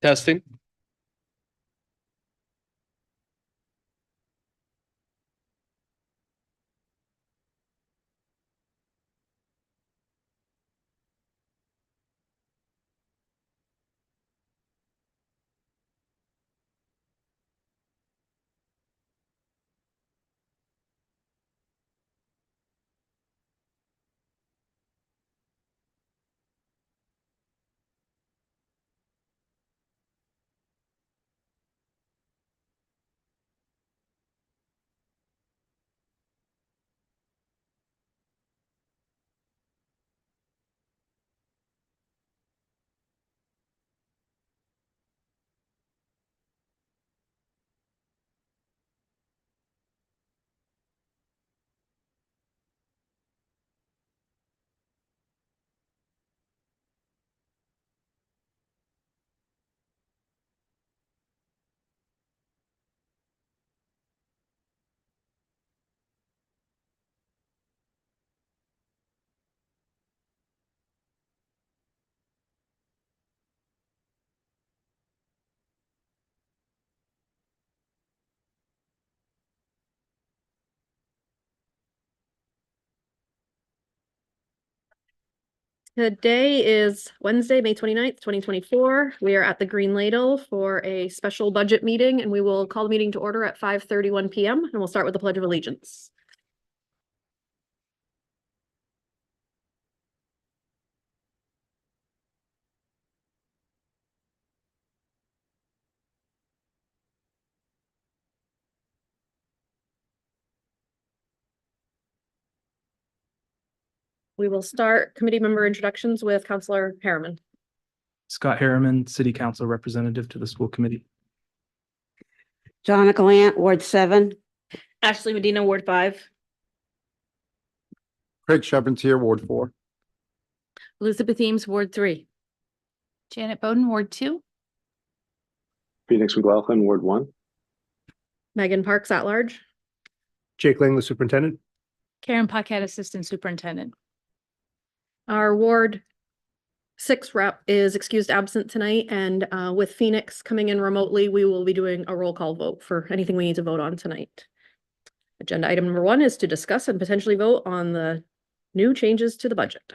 Testing. Today is Wednesday, May 29th, 2024. We are at the Green Ladle for a special budget meeting, and we will call the meeting to order at 5:31 p.m. and we'll start with the Pledge of Allegiance. We will start committee member introductions with Councilor Harriman. Scott Harriman, City Council Representative to the School Committee. Donna Gallant, Ward 7. Ashley Medina, Ward 5. Craig Chevrontier, Ward 4. Elizabeth Eames, Ward 3. Janet Bowden, Ward 2. Phoenix McLaughlin, Ward 1. Megan Parks, at large. Jake Lang, the superintendent. Karen Paquette, Assistant Superintendent. Our Ward 6 rep is excused absent tonight, and with Phoenix coming in remotely, we will be doing a roll call vote for anything we need to vote on tonight. Agenda item number 1 is to discuss and potentially vote on the new changes to the budget.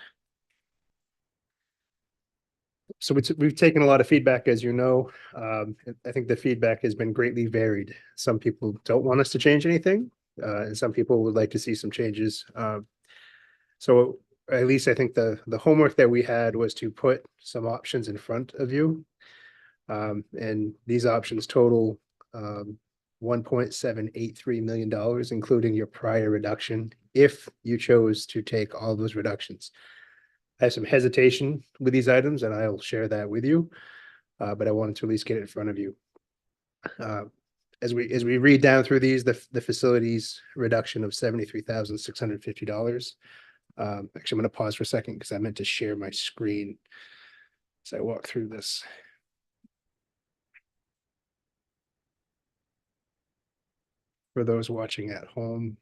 So we've taken a lot of feedback, as you know. I think the feedback has been greatly varied. Some people don't want us to change anything, and some people would like to see some changes. So at least I think the homework that we had was to put some options in front of you. And these options total $1.783 million, including your prior reduction, if you chose to take all those reductions. I have some hesitation with these items, and I'll share that with you, but I wanted to at least get it in front of you. As we read down through these, the facilities reduction of $73,650. Actually, I'm going to pause for a second because I meant to share my screen as I walk through this. For those watching at home.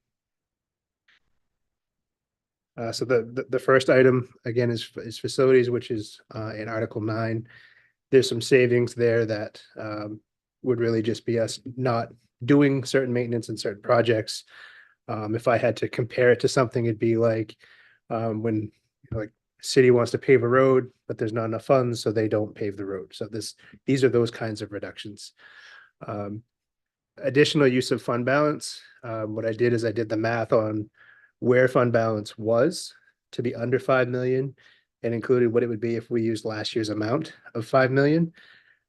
So the first item, again, is facilities, which is in Article 9. There's some savings there that would really just be us not doing certain maintenance and certain projects. If I had to compare it to something, it'd be like when like city wants to pave a road, but there's not enough funds, so they don't pave the road. So these are those kinds of reductions. Additional use of fund balance. What I did is I did the math on where fund balance was to be under 5 million and included what it would be if we used last year's amount of 5 million.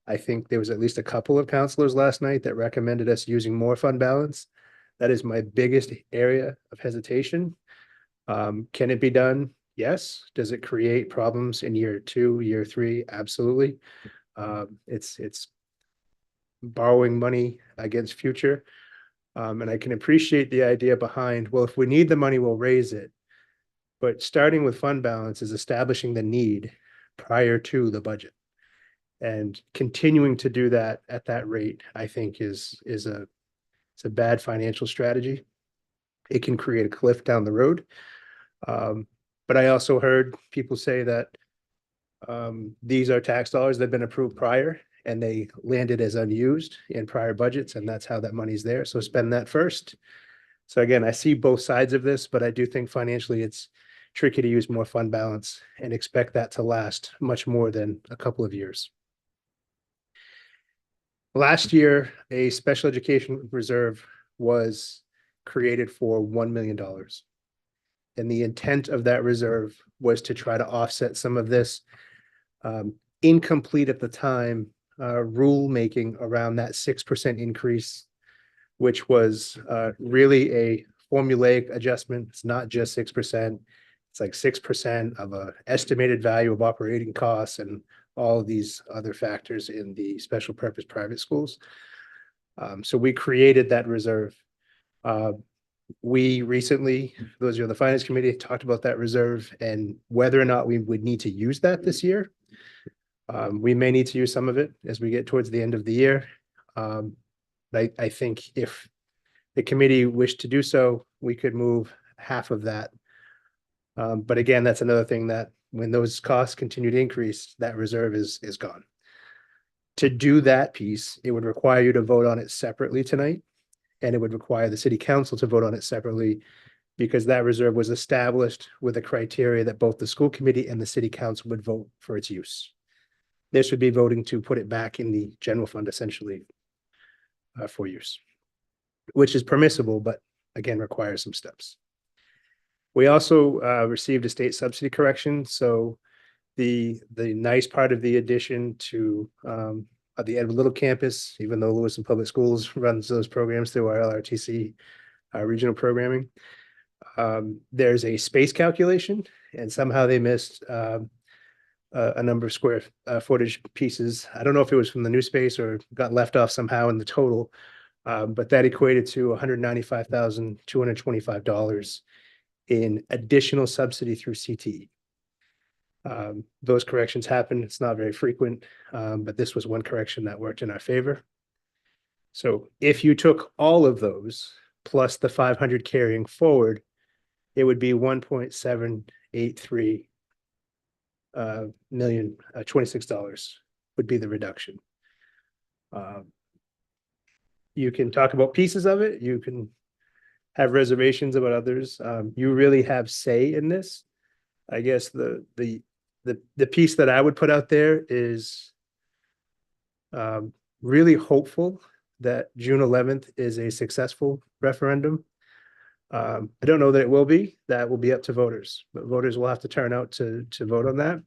I think there was at least a couple of counselors last night that recommended us using more fund balance. That is my biggest area of hesitation. Can it be done? Yes. Does it create problems in year 2, year 3? Absolutely. It's borrowing money against future. And I can appreciate the idea behind, well, if we need the money, we'll raise it. But starting with fund balance is establishing the need prior to the budget. And continuing to do that at that rate, I think it's a bad financial strategy. It can create a cliff down the road. But I also heard people say that these are tax dollars that have been approved prior, and they landed as unused in prior budgets, and that's how that money's there. So spend that first. So again, I see both sides of this, but I do think financially it's tricky to use more fund balance and expect that to last much more than a couple of years. Last year, a special education reserve was created for $1 million. And the intent of that reserve was to try to offset some of this incomplete at the time rulemaking around that 6% increase, which was really a formulaic adjustment. It's not just 6%. It's like 6% of a estimated value of operating costs and all of these other factors in the special purpose private schools. So we created that reserve. We recently, those of you on the finance committee, talked about that reserve and whether or not we would need to use that this year. We may need to use some of it as we get towards the end of the year. I think if the committee wished to do so, we could move half of that. But again, that's another thing that when those costs continue to increase, that reserve is gone. To do that piece, it would require you to vote on it separately tonight. And it would require the city council to vote on it separately because that reserve was established with a criteria that both the school committee and the city council would vote for its use. This would be voting to put it back in the general fund essentially for use, which is permissible, but again, requires some steps. We also received a state subsidy correction. So the nice part of the addition to the Edward Little campus, even though Lewiston Public Schools runs those programs through our LRTC regional programming. There's a space calculation, and somehow they missed a number of square footage pieces. I don't know if it was from the new space or got left off somehow in the total, but that equated to $195,225 in additional subsidy through CTE. Those corrections happen. It's not very frequent, but this was one correction that worked in our favor. So if you took all of those plus the 500 carrying forward, it would be 1.783 million, $26 would be the reduction. You can talk about pieces of it. You can have reservations about others. You really have say in this. I guess the piece that I would put out there is really hopeful that June 11th is a successful referendum. I don't know that it will be. That will be up to voters, but voters will have to turn out to vote on that.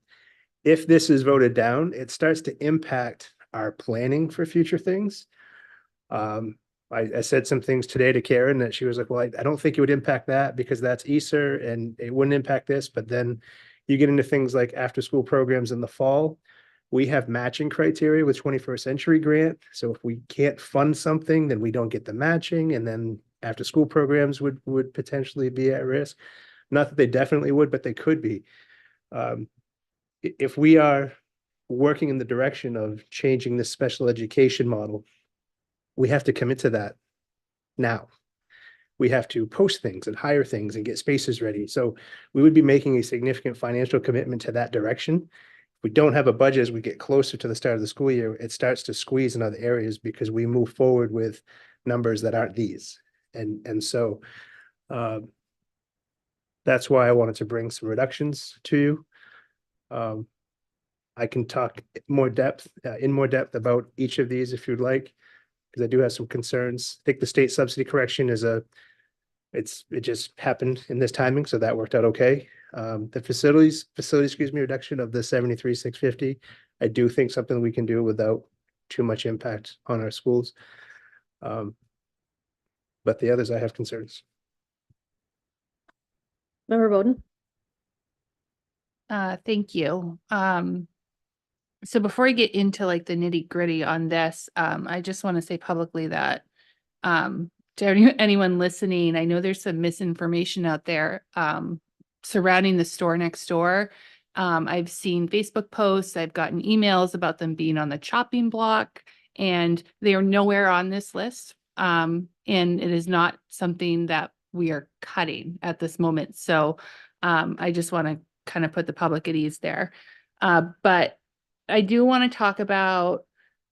If this is voted down, it starts to impact our planning for future things. I said some things today to Karen that she was like, well, I don't think it would impact that because that's ESER and it wouldn't impact this. But then you get into things like after school programs in the fall. We have matching criteria with 21st Century Grant. So if we can't fund something, then we don't get the matching. And then after school programs would potentially be at risk. Not that they definitely would, but they could be. If we are working in the direction of changing this special education model, we have to commit to that now. We have to post things and hire things and get spaces ready. So we would be making a significant financial commitment to that direction. If we don't have a budget as we get closer to the start of the school year, it starts to squeeze in other areas because we move forward with numbers that aren't these. And so that's why I wanted to bring some reductions to you. I can talk in more depth about each of these if you'd like, because I do have some concerns. I think the state subsidy correction is it just happened in this timing, so that worked out okay. The facilities, reduction of the 73,650. I do think something we can do without too much impact on our schools. But the others, I have concerns. Member Bowden? Thank you. So before I get into like the nitty gritty on this, I just want to say publicly that to anyone listening, I know there's some misinformation out there surrounding the store next door. I've seen Facebook posts, I've gotten emails about them being on the chopping block, and they are nowhere on this list. And it is not something that we are cutting at this moment. So I just want to kind of put the public at ease there. But I do want to talk about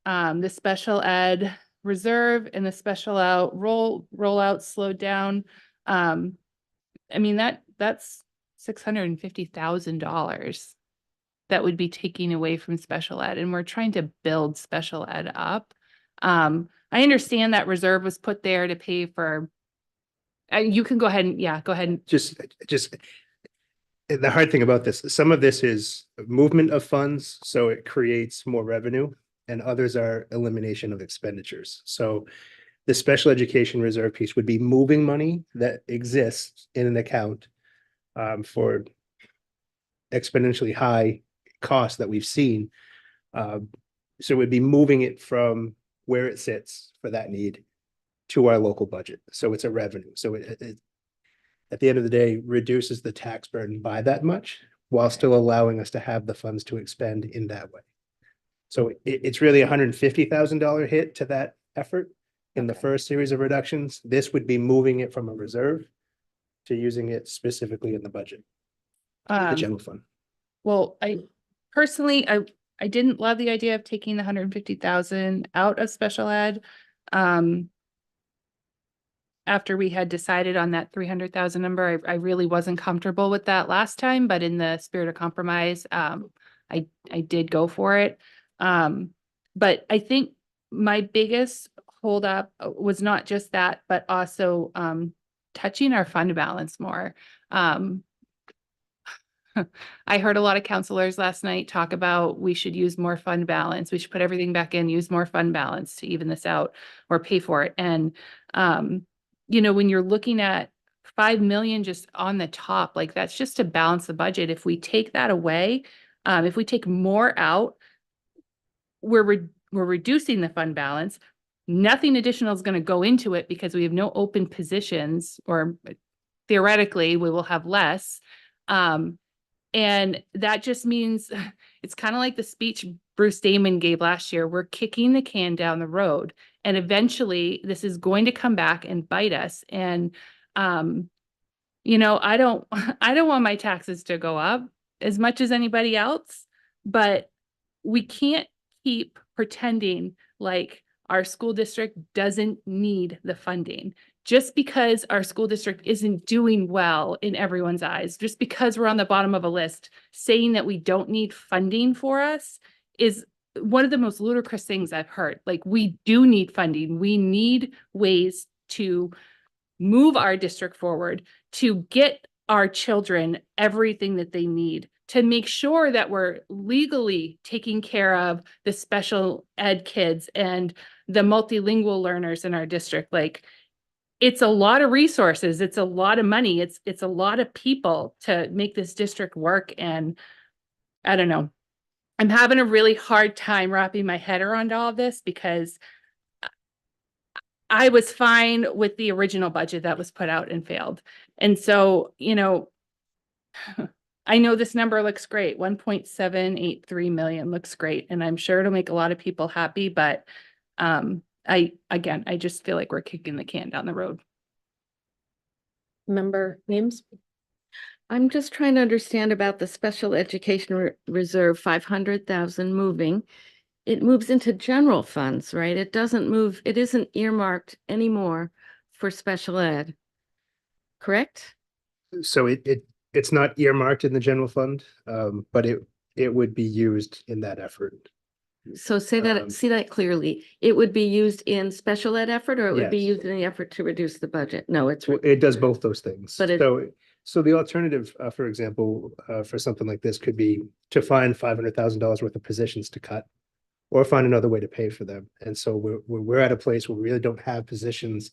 The special ed reserve and the special out rollout slowed down. I mean, that's $650,000 that would be taking away from special ed, and we're trying to build special ed up. I understand that reserve was put there to pay for, you can go ahead and, yeah, go ahead and, Just, the hard thing about this, some of this is movement of funds, so it creates more revenue, and others are elimination of expenditures. So the special education reserve piece would be moving money that exists in an account for exponentially high costs that we've seen. So it would be moving it from where it sits for that need to our local budget. So it's a revenue. So it at the end of the day, reduces the tax burden by that much while still allowing us to have the funds to expend in that way. So it's really $150,000 hit to that effort in the first series of reductions. This would be moving it from a reserve to using it specifically in the budget, the general fund. well, I personally, I didn't love the idea of taking the 150,000 out of special ed. After we had decided on that 300,000 number, I really wasn't comfortable with that last time, but in the spirit of compromise, I did go for it. But I think my biggest holdup was not just that, but also touching our fund balance more. I heard a lot of counselors last night talk about we should use more fund balance. We should put everything back in, use more fund balance to even this out or pay for it. And, you know, when you're looking at 5 million just on the top, like that's just to balance the budget. If we take that away, if we take more out, we're reducing the fund balance. Nothing additional is going to go into it because we have no open positions, or theoretically we will have less. And that just means it's kind of like the speech Bruce Damon gave last year. We're kicking the can down the road, and eventually this is going to come back and bite us. And, you know, I don't want my taxes to go up as much as anybody else, but we can't keep pretending like our school district doesn't need the funding. Just because our school district isn't doing well in everyone's eyes, just because we're on the bottom of a list, saying that we don't need funding for us is one of the most ludicrous things I've heard. Like, we do need funding. We need ways to move our district forward, to get our children everything that they need, to make sure that we're legally taking care of the special ed kids and the multilingual learners in our district. Like, it's a lot of resources. It's a lot of money. It's a lot of people to make this district work. And I don't know, I'm having a really hard time wrapping my head around all of this, because I was fine with the original budget that was put out and failed. And so, you know, I know this number looks great. 1.783 million looks great. And I'm sure it'll make a lot of people happy, but I just feel like we're kicking the can down the road. Member names? I'm just trying to understand about the special education reserve, 500,000 moving. It moves into general funds, right? It doesn't move, it isn't earmarked anymore for special ed, correct? So it's not earmarked in the general fund, but it would be used in that effort. So say that clearly. It would be used in special ed effort, or it would be Yes. used in the effort to reduce the budget? No, it's, It does both those things. But it- So the alternative, for example, for something like this could be to find $500,000 worth of positions to cut, or find another way to pay for them. And so we're at a place where we really don't have positions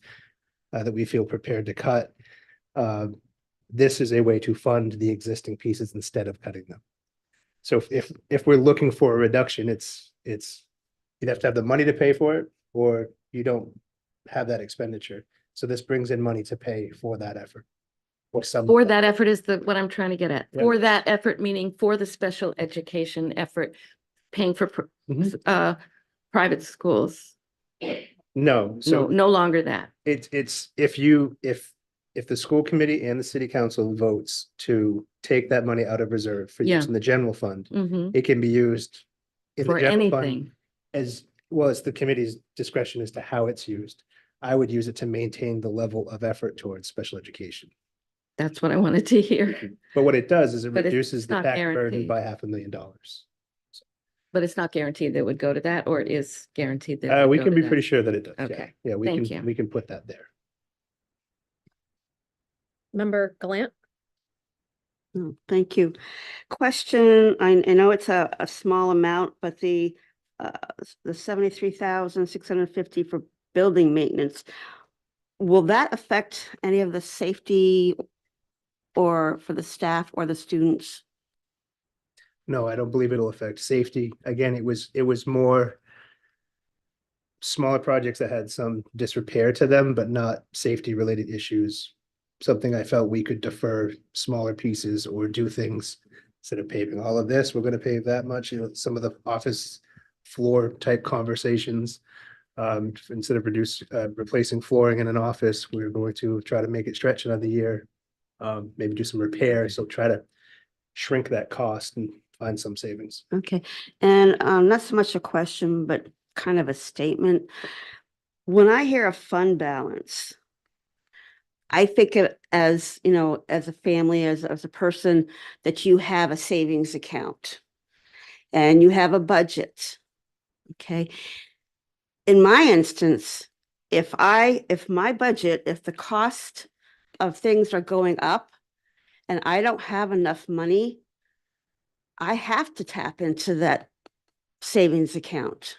that we feel prepared to cut. This is a way to fund the existing pieces instead of cutting them. So if we're looking for a reduction, it's you'd have to have the money to pay for it, or you don't have that expenditure. So this brings in money to pay for that effort. Or some. for that effort is what I'm trying to get at. Yeah. For that effort, meaning for the special education effort, paying for Mhm. private schools. No, so No longer that. it's if the school committee and the city council votes to take that money out of reserve for Yeah. use in the general fund, Mhm. it can be used in the For general fund anything. Well, it's the committee's discretion as to how it's used. I would use it to maintain the level of effort towards special education. That's what I wanted to hear, But what it does is it But it's reduces the not tax burden guaranteed. by $500,000. but it's not guaranteed that it would go to that, or it is guaranteed that. it would We go can to be that? pretty sure that it does. Yeah. Okay. Yeah, Thank you. we can put that there. Member Galant? Thank you. Question, I know it's a small amount, but the 73,650 for building maintenance, will that affect any of the safety or for the staff or the students? No, I don't believe it'll affect safety. Again, it was more smaller projects that had some disrepair to them, but not safety related issues. Something I felt we could defer smaller pieces or do things instead of paving all of this. We're going to pave that much, you know, some of the office floor type conversations. Instead of replacing flooring in an office, we're going to try to make it stretch another year. Maybe do some repair, so try to shrink that cost and find some savings. Okay, and not so much a question, but kind of a statement. When I hear a fund balance, I think of as, you know, as a family, as a person, that you have a savings account and you have a budget. Okay. In my instance, if my budget, if the cost of things are going up and I don't have enough money, I have to tap into that savings account.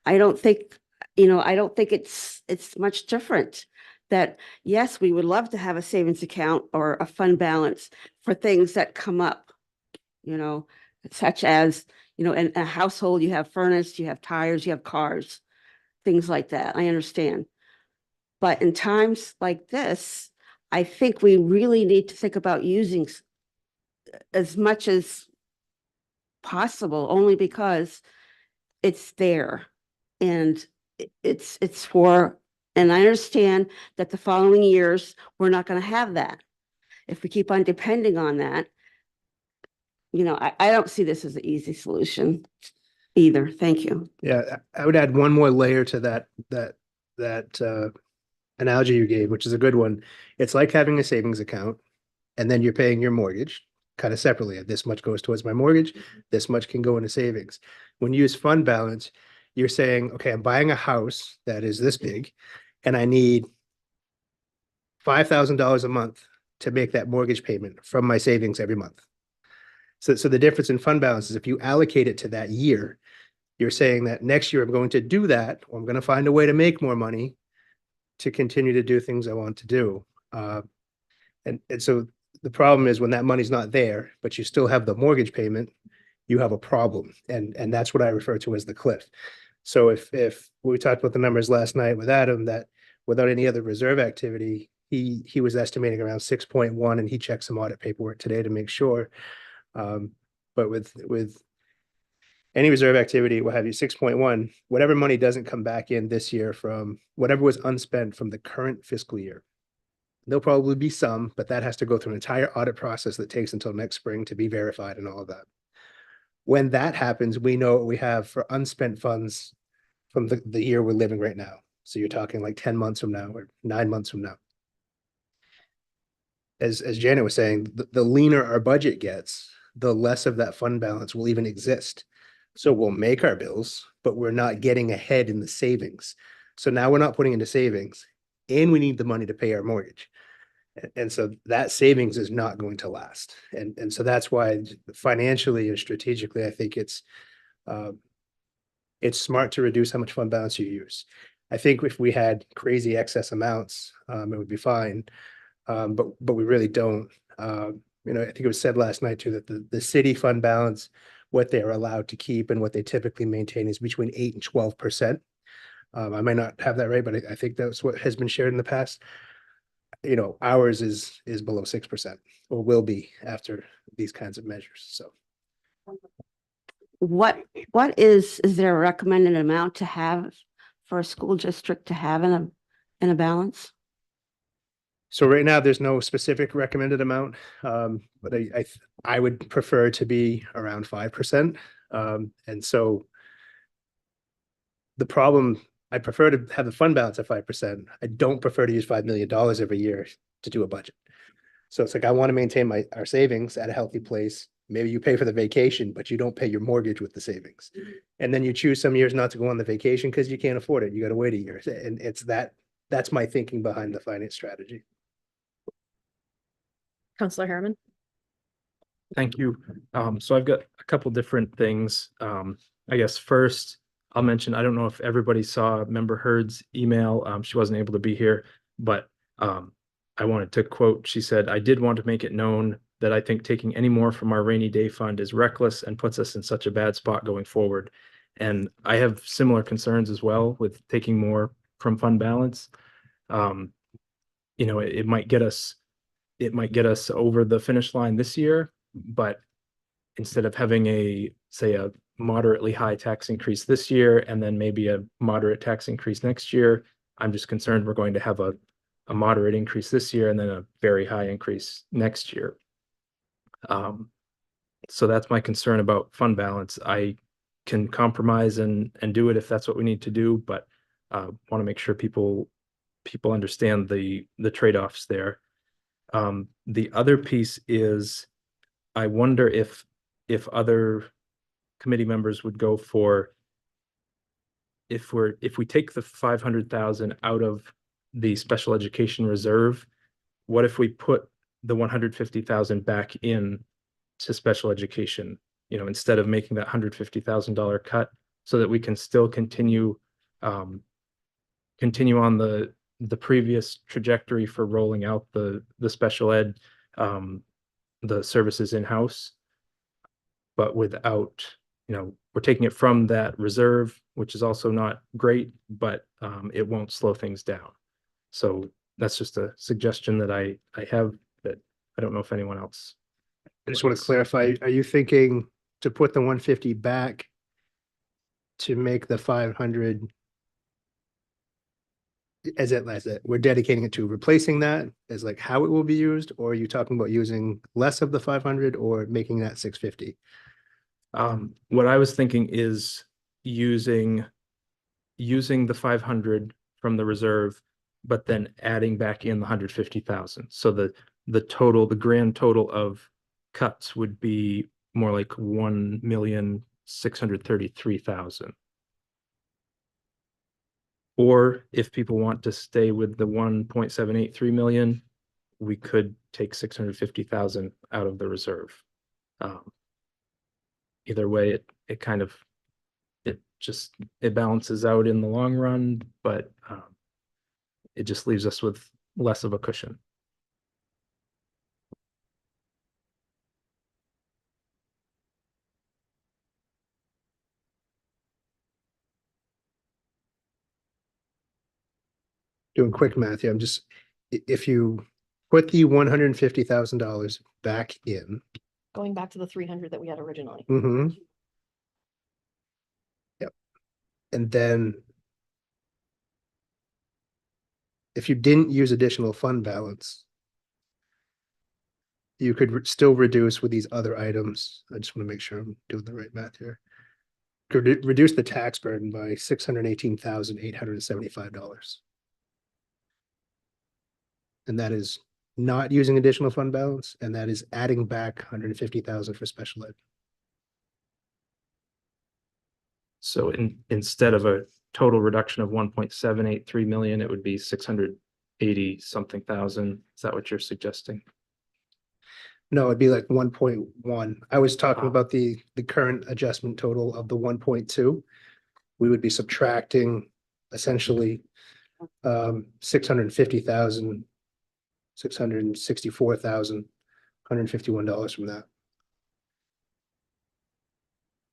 I don't think it's much different. That yes, we would love to have a savings account or a fund balance for things that come up, you know, such as, you know, in a household, you have furnace, you have tires, you have cars, things like that. I understand. But in times like this, I think we really need to think about using as much as possible, only because it's there. And it's for, and I understand that the following years, we're not going to have that. If we keep on depending on that, you know, I don't see this as an easy solution either. Thank you. Yeah, I would add one more layer to that analogy you gave, which is a good one. It's like having a savings account and then you're paying your mortgage kind of separately. This much goes towards my mortgage, this much can go into savings. When you use fund balance, you're saying, okay, I'm buying a house that is this big and I need $5,000 a month to make that mortgage payment from my savings every month. So the difference in fund balance is if you allocate it to that year, you're saying that next year I'm going to do that, or I'm going to find a way to make more money to continue to do things I want to do. And so the problem is when that money's not there, but you still have the mortgage payment, you have a problem. And that's what I refer to as the cliff. So if we talked about the numbers last night with Adam, that without any other reserve activity, he was estimating around 6.1, and he checked some audit paperwork today to make sure. But with any reserve activity, we'll have you 6.1, whatever money doesn't come back in this year from whatever was unspent from the current fiscal year. There'll probably be some, but that has to go through an entire audit process that takes until next spring to be verified and all of that. When that happens, we know what we have for unspent funds from the year we're living right now. So you're talking like 10 months from now or 9 months from now. As Janet was saying, the leaner our budget gets, the less of that fund balance will even exist. So we'll make our bills, but we're not getting ahead in the savings. So now we're not putting into savings and we need the money to pay our mortgage. And so that savings is not going to last. And so that's why financially and strategically, I think it's smart to reduce how much fund balance you use. I think if we had crazy excess amounts, it would be fine. But we really don't. You know, I think it was said last night too, that the city fund balance, what they're allowed to keep and what they typically maintain is between 8 and 12%. I may not have that right, but I think that's what has been shared in the past. You know, ours is below 6% or will be after these kinds of measures. So What is there a recommended amount to have for a school district to have in a balance? So right now, there's no specific recommended amount, but I would prefer to be around 5%. And so The problem, I prefer to have the fund balance at 5%. I don't prefer to use $5 million every year to do a budget. So it's like, I want to maintain our savings at a healthy place. Maybe you pay for the vacation, but you don't pay your mortgage with the savings. And then you choose some years not to go on the vacation because you can't afford it. You got to wait a year. And that's my thinking behind the finance strategy. Counselor Harriman? Thank you. So I've got a couple different things. I guess first, I'll mention, I don't know if everybody saw Member Hurd's email. She wasn't able to be here, but I wanted to quote, she said, "I did want to make it known that I think taking any more from our rainy day fund is reckless and puts us in such a bad spot going forward." And I have similar concerns as well with taking more from fund balance. You know, it might get us over the finish line this year, but instead of having say a moderately high tax increase this year and then maybe a moderate tax increase next year, I'm just concerned we're going to have a moderate increase this year and then a very high increase next year. So that's my concern about fund balance. I can compromise and do it if that's what we need to do, but want to make sure people understand the trade-offs there. The other piece is, I wonder if other committee members would go for, if we take the 500,000 out of the special education reserve, what if we put the 150,000 back in to special education, you know, instead of making that $150,000 cut, so that we can still continue on the previous trajectory for rolling out the special ed, the services in-house, but without, you know, we're taking it from that reserve, which is also not great, but it won't slow things down. So that's just a suggestion that I have, that I don't know if anyone else. I just want to clarify, are you thinking to put the 150 back to make the 500 as it we're dedicating it to replacing that as like how it will be used, or are you talking about using less of the 500 or making that 650? What I was thinking is using the 500 from the reserve, but then adding back in the 150,000. So the grand total of cuts would be more like 1,633,000. Or if people want to stay with the 1.783 million, we could take 650,000 out of the reserve. Either way, it kind of, it balances out in the long run, but it just leaves us with less of a cushion. Doing quick math here, I'm just, if you put the $150,000 back in. Going back to the 300 that we had originally. Mm-hmm. Yep. And then if you didn't use additional fund balance, you could still reduce with these other items. I just want to make sure I'm doing the right math here. Could reduce the tax burden by $618,875. And that is not using additional fund balance, and that is adding back 150,000 for special ed. So instead of a total reduction of 1.783 million, it would be 680 something thousand. Is that what you're suggesting? No, it'd be like 1.1. I was talking about the current adjustment total of the 1.2. We would be subtracting essentially 650,000, $664,000, $151 from that.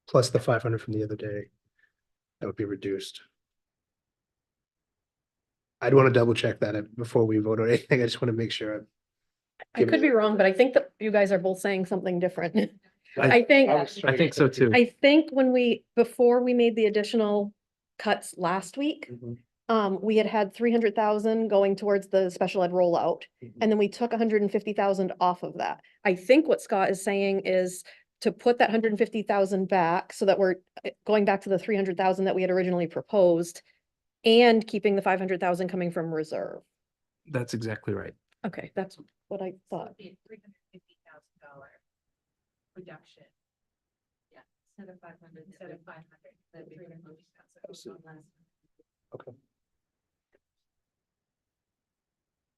Plus the 500 from the other day. That would be reduced. I'd want to double check that before we vote on anything. I just want to make sure. I could be wrong, but I think that you guys are both saying something different. I think so too. I think before we made the additional cuts last week, we had 300,000 going towards the special ed rollout. And then we took 150,000 off of that. I think what Scott is saying is to put that 150,000 back so that we're going back to the 300,000 that we had originally proposed and keeping the 500,000 coming from reserve. That's exactly right. Okay, that's what I thought. $350,000 reduction. Yeah, instead of 500, the 350,000. Okay.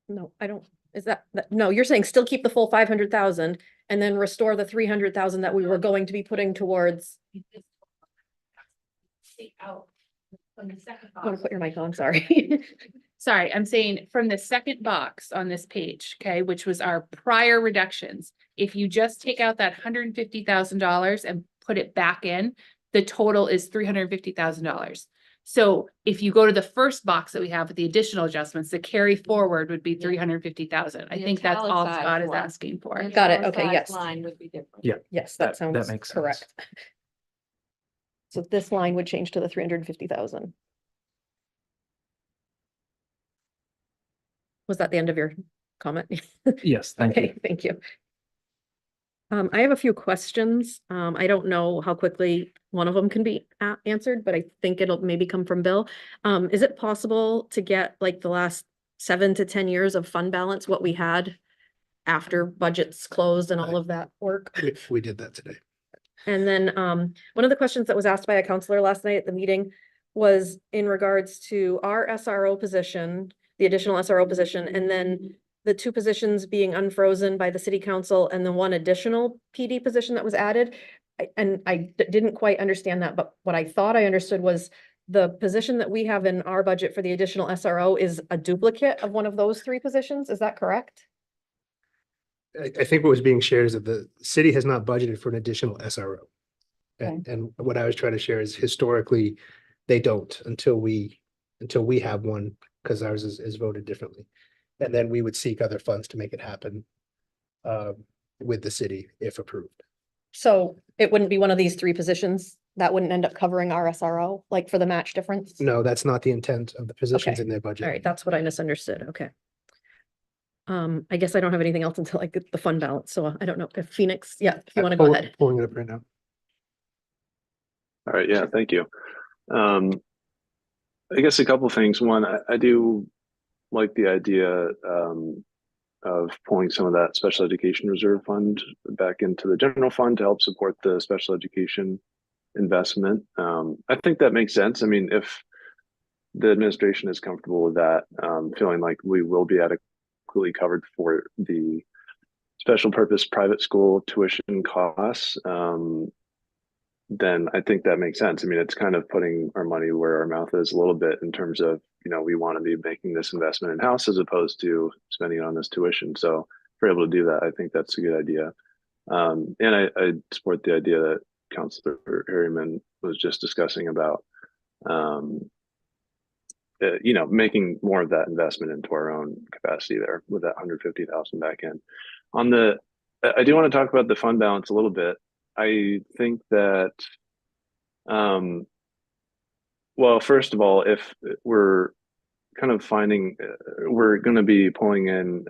No, I don't, is no, you're saying still keep the full 500,000 and then restore the 300,000 that we were going to be putting towards. Take out from the second I want box. to put your mic on, sorry. Sorry, I'm saying from the second box on this page, okay, which was our prior reductions. If you just take out that $150,000 and put it back in, the total is $350,000. So if you go to the first box that we have with the additional adjustments, the carry forward would be 350,000. I The think that's all italicized Scott is one. asking for. The Got it, okay, italicized yes. Line would be different. Yeah. Yes, That- that sounds that makes sense. correct. So this line would change to the 350,000. Was that the end of your comment? Yes, thank you. Okay, thank you. I have a few questions. I don't know how quickly one of them can be answered, but I think it'll maybe come from Bill. Is it possible to get like the last 7 to 10 years of fund balance, what we had after budgets closed and all of that work? We did that today. And then one of the questions that was asked by a counselor last night at the meeting was in regards to our SRO position, the additional SRO position, and then the 2 positions being unfrozen by the city council and the 1 additional PD position that was added. I didn't quite understand that, but what I thought I understood was the position that we have in our budget for the additional SRO is a duplicate of one of those 3 positions. Is that correct? I think what was being shared is that the city has not budgeted for an additional SRO. And what I was trying to share is historically, they don't until we have one, because ours is voted differently. And then we would seek other funds to make it happen with the city if approved. So it wouldn't be one of these 3 positions that wouldn't end up covering our SRO, like for the match difference? No, that's not the intent of the positions Okay. in their budget. All right, that's what I misunderstood. Okay. I guess I don't have anything else until I get the fund balance. So I don't know if Phoenix, yeah, if you want to go ahead. Pulling it up right now. All right, yeah, thank you. I guess a couple of things. One, I do like the idea of pulling some of that special education reserve fund back into the general fund to help support the special education investment. I think that makes sense. I mean, if the administration is comfortable with that, feeling like we will be adequately covered for the special purpose private school tuition costs, then I think that makes sense. I mean, it's kind of putting our money where our mouth is a little bit in terms of, we want to be making this investment in house as opposed to spending it on this tuition. So if we're able to do that, I think that's a good idea. And I support the idea that Councilor Harriman was just discussing about, making more of that investment into our own capacity there with that 150,000 back in. I do want to talk about the fund balance a little bit. I think that, well, first of all, if we're kind of finding, we're going to be pulling in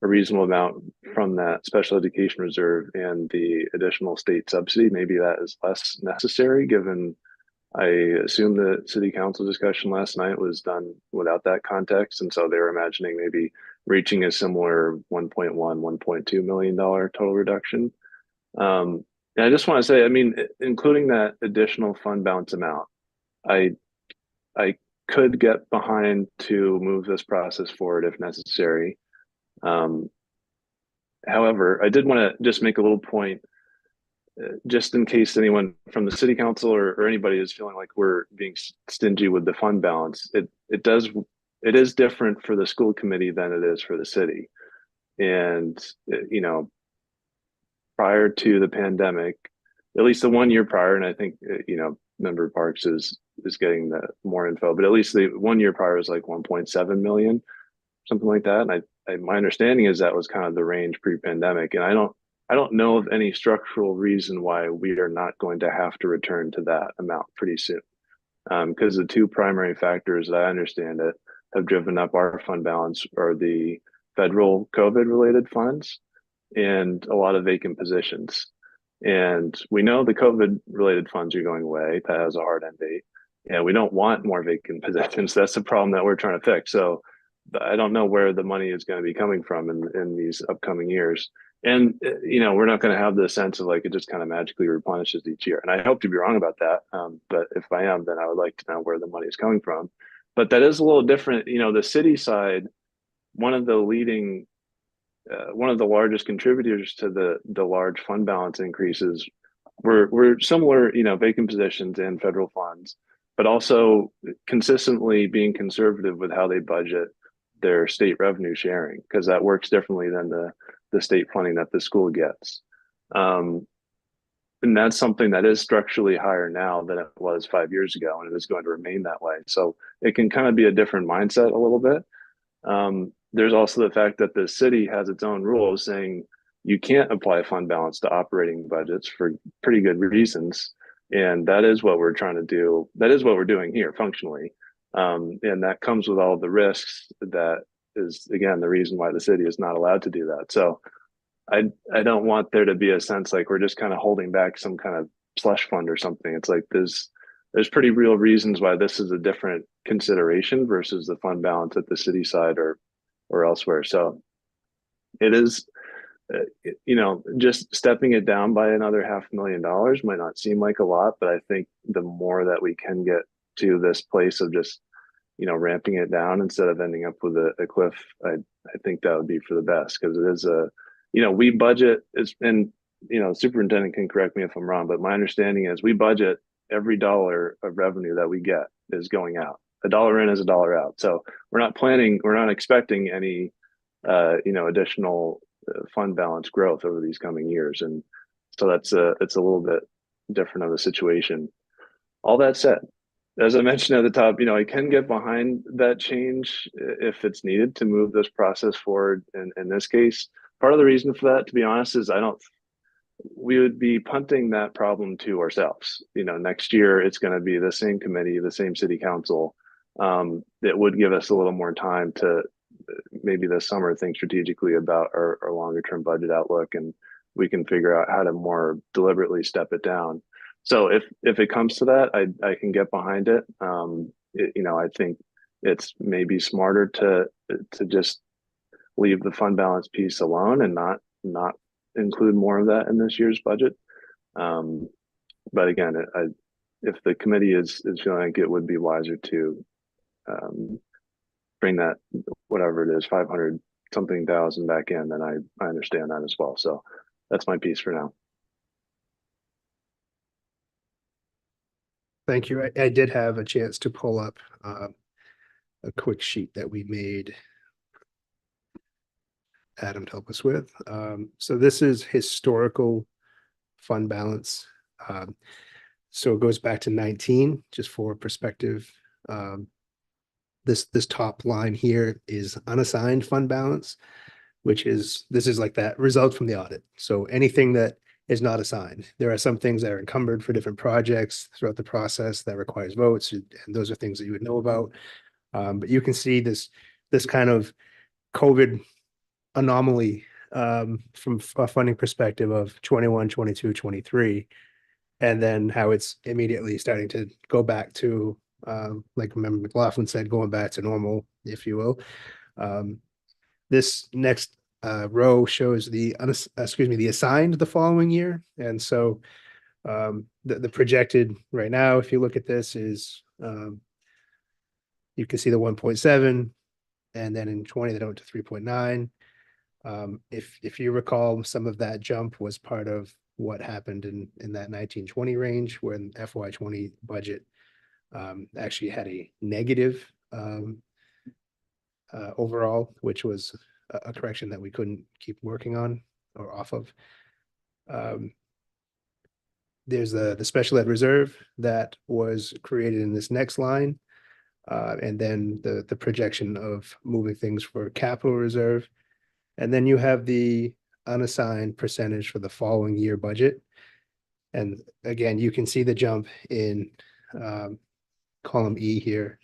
a reasonable amount from that special education reserve and the additional state subsidy, maybe that is less necessary, given I assume the city council discussion last night was done without that context. And so they were imagining maybe reaching a similar $1.2 million total reduction. And I just want to say, I mean, including that additional fund balance amount, I could get behind to move this process forward if necessary. However, I did want to just make a little point, just in case anyone from the city council or anybody is feeling like we're being stingy with the fund balance. It is different for the school committee than it is for the city. And, prior to the pandemic, at least the 1 year prior, and I think, Member Parks is getting the more info, but at least the 1 year prior was like 1.7 million, something like that. And my understanding is that was kind of the range pre-pandemic. And I don't know of any structural reason why we are not going to have to return to that amount pretty soon. Because the 2 primary factors that I understand it have driven up our fund balance are the federal COVID related funds and a lot of vacant positions. And we know the COVID related funds are going away. That has a hard end date. And we don't want more vacant positions. That's the problem that we're trying to fix. So I don't know where the money is going to be coming from in these upcoming years. And, we're not going to have the sense of like it just kind of magically replenishes each year. And I hope to be wrong about that. But if I am, then I would like to know where the money is coming from. But that is a little different. The city side, one of the leading one of the largest contributors to the large fund balance increases were similar, vacant positions and federal funds, but also consistently being conservative with how they budget their state revenue sharing, because that works differently than the state funding that the school gets. And that's something that is structurally higher now than it was 5 years ago, and it is going to remain that way. So it can kind of be a different mindset a little bit. There's also the fact that the city has its own rules saying you can't apply fund balance to operating budgets for pretty good reasons. And that is what we're trying to do. That is what we're doing here functionally. And that comes with all the risks. That is, again, the reason why the city is not allowed to do that. So I don't want there to be a sense like we're just kind of holding back some kind of slush fund or something. It's like there's pretty real reasons why this is a different consideration versus the fund balance at the city side or elsewhere. So it is, just stepping it down by another $500,000 might not seem like a lot, but I think the more that we can get to this place of just, ramping it down instead of ending up with a cliff, I think that would be for the best, because it is we budget is, and superintendent can correct me if I'm wrong, but my understanding is we budget every dollar of revenue that we get is going out. A dollar in is a dollar out. So we're not expecting any, additional fund balance growth over these coming years. And so it's a little bit different of a situation. All that said, as I mentioned at the top, I can get behind that change if it's needed to move this process forward. In this case, part of the reason for that, to be honest, is we would be punting that problem to ourselves. Next year it's going to be the same committee, the same city council. It would give us a little more time to maybe this summer think strategically about our longer term budget outlook, and we can figure out how to more deliberately step it down. So if it comes to that, I can get behind it. I think it's maybe smarter to just leave the fund balance piece alone and not include more of that in this year's budget. But again, if the committee is feeling like it would be wiser to bring that, whatever it is, 500 something thousand back in, then I understand that as well. So that's my piece for now. Thank you. I did have a chance to pull up a quick sheet that we made Adam to help us with. So this is historical fund balance. So it goes back to 19, just for perspective. This top line here is unassigned fund balance, this is like that result from the audit. So anything that is not assigned. There are some things that are encumbered for different projects throughout the process that requires votes, and those are things that you would know about. But you can see this kind of COVID anomaly from a funding perspective of 21, 22, 23, and then how it's immediately starting to go back to, like Member McLaughlin said, going back to normal, if you will. This next row shows the assigned the following year. And so the projected right now, if you look at this, is you can see the 1.7, and then in 20 they went to 3.9. If you recall, some of that jump was part of what happened in that 1920 range, when FY20 budget actually had a negative overall, which was a correction that we couldn't keep working on or off of. There's the special ed reserve that was created in this next line. And then the projection of moving things for capital reserve. And then you have the unassigned percentage for the following year budget. And again, you can see the jump in column E here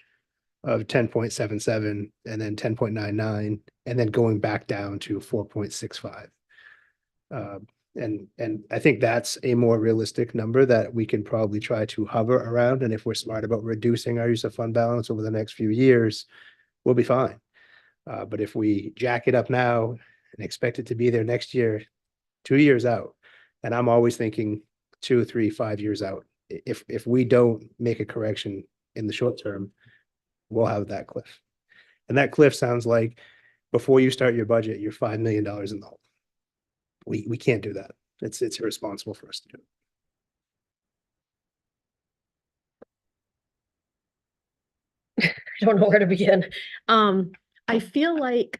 of 10.77 and then 10.99, and then going back down to 4.65. And I think that's a more realistic number that we can probably try to hover around. And if we're smart about reducing our use of fund balance over the next few years, we'll be fine. But if we jack it up now and expect it to be there next year, 2 years out, and I'm always thinking 2, 3, 5 years out. If we don't make a correction in the short term, we'll have that cliff. And that cliff sounds like before you start your budget, you're $5 million in the hole. We can't do that. It's irresponsible for us to do. I don't know where to begin. I feel like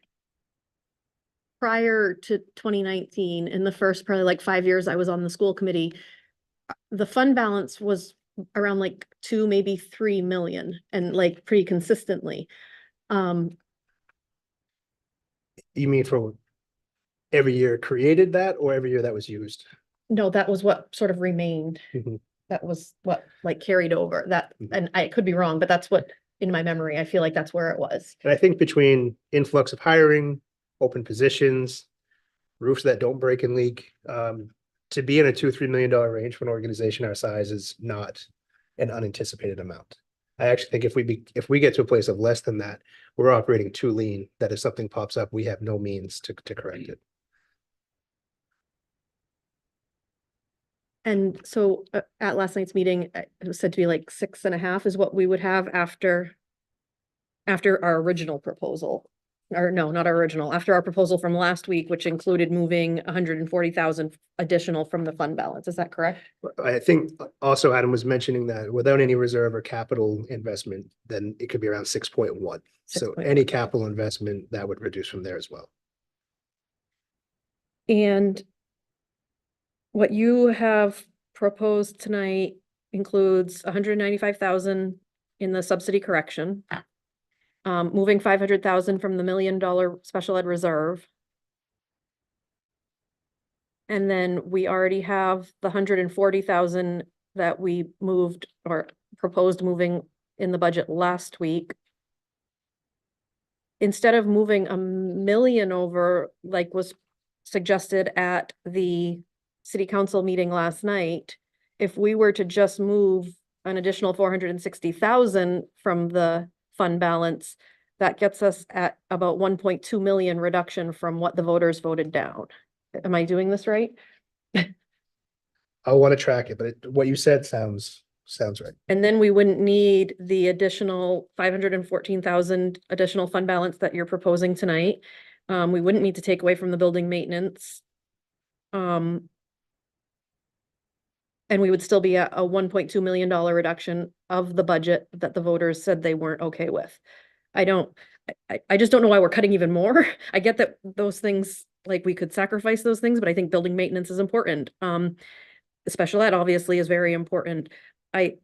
prior to 2019, in the first probably like 5 years I was on the school committee, the fund balance was around like 2, maybe 3 million, and like pretty consistently. You mean for every year created that or every year that was used? No, that was what sort of remained. Mhm. That was what like carried over that, Mhm. and I could be wrong, but that's what in my memory, I feel like that's where it was. And I think between influx of hiring, open positions, roofs that don't break and leak, to be in a $2, $3 million range for an organization our size is not an unanticipated amount. I actually think if we get to a place of less than that, we're operating too lean, that if something pops up, we have no means to correct it. And so at last night's meeting, it was said to be like 6.5 is what we would have after our original proposal. Or no, not our original, after our proposal from last week, which included moving 140,000 additional from the fund balance. Is that correct? I think also Adam was mentioning that without any reserve or capital investment, then it could be around 6.1. So 6.1. any capital investment that would reduce from there as well. And what you have proposed tonight includes 195,000 in the subsidy correction. Moving 500,000 from the $1 million special ed reserve. And then we already have the 140,000 that we moved or proposed moving in the budget last week. Instead of moving $1 million over, like was suggested at the city council meeting last night, if we were to just move an additional 460,000 from the fund balance, that gets us at about 1.2 million reduction from what the voters voted down. Am I doing this right? I want to track it, but what you said sounds right. And then we wouldn't need the additional 514,000 additional fund balance that you're proposing tonight. We wouldn't need to take away from the building maintenance. And we would still be at a $1.2 million reduction of the budget that the voters said they weren't okay with. I just don't know why we're cutting even more. I get that those things, like we could sacrifice those things, but I think building maintenance is important. Special ed obviously is very important. I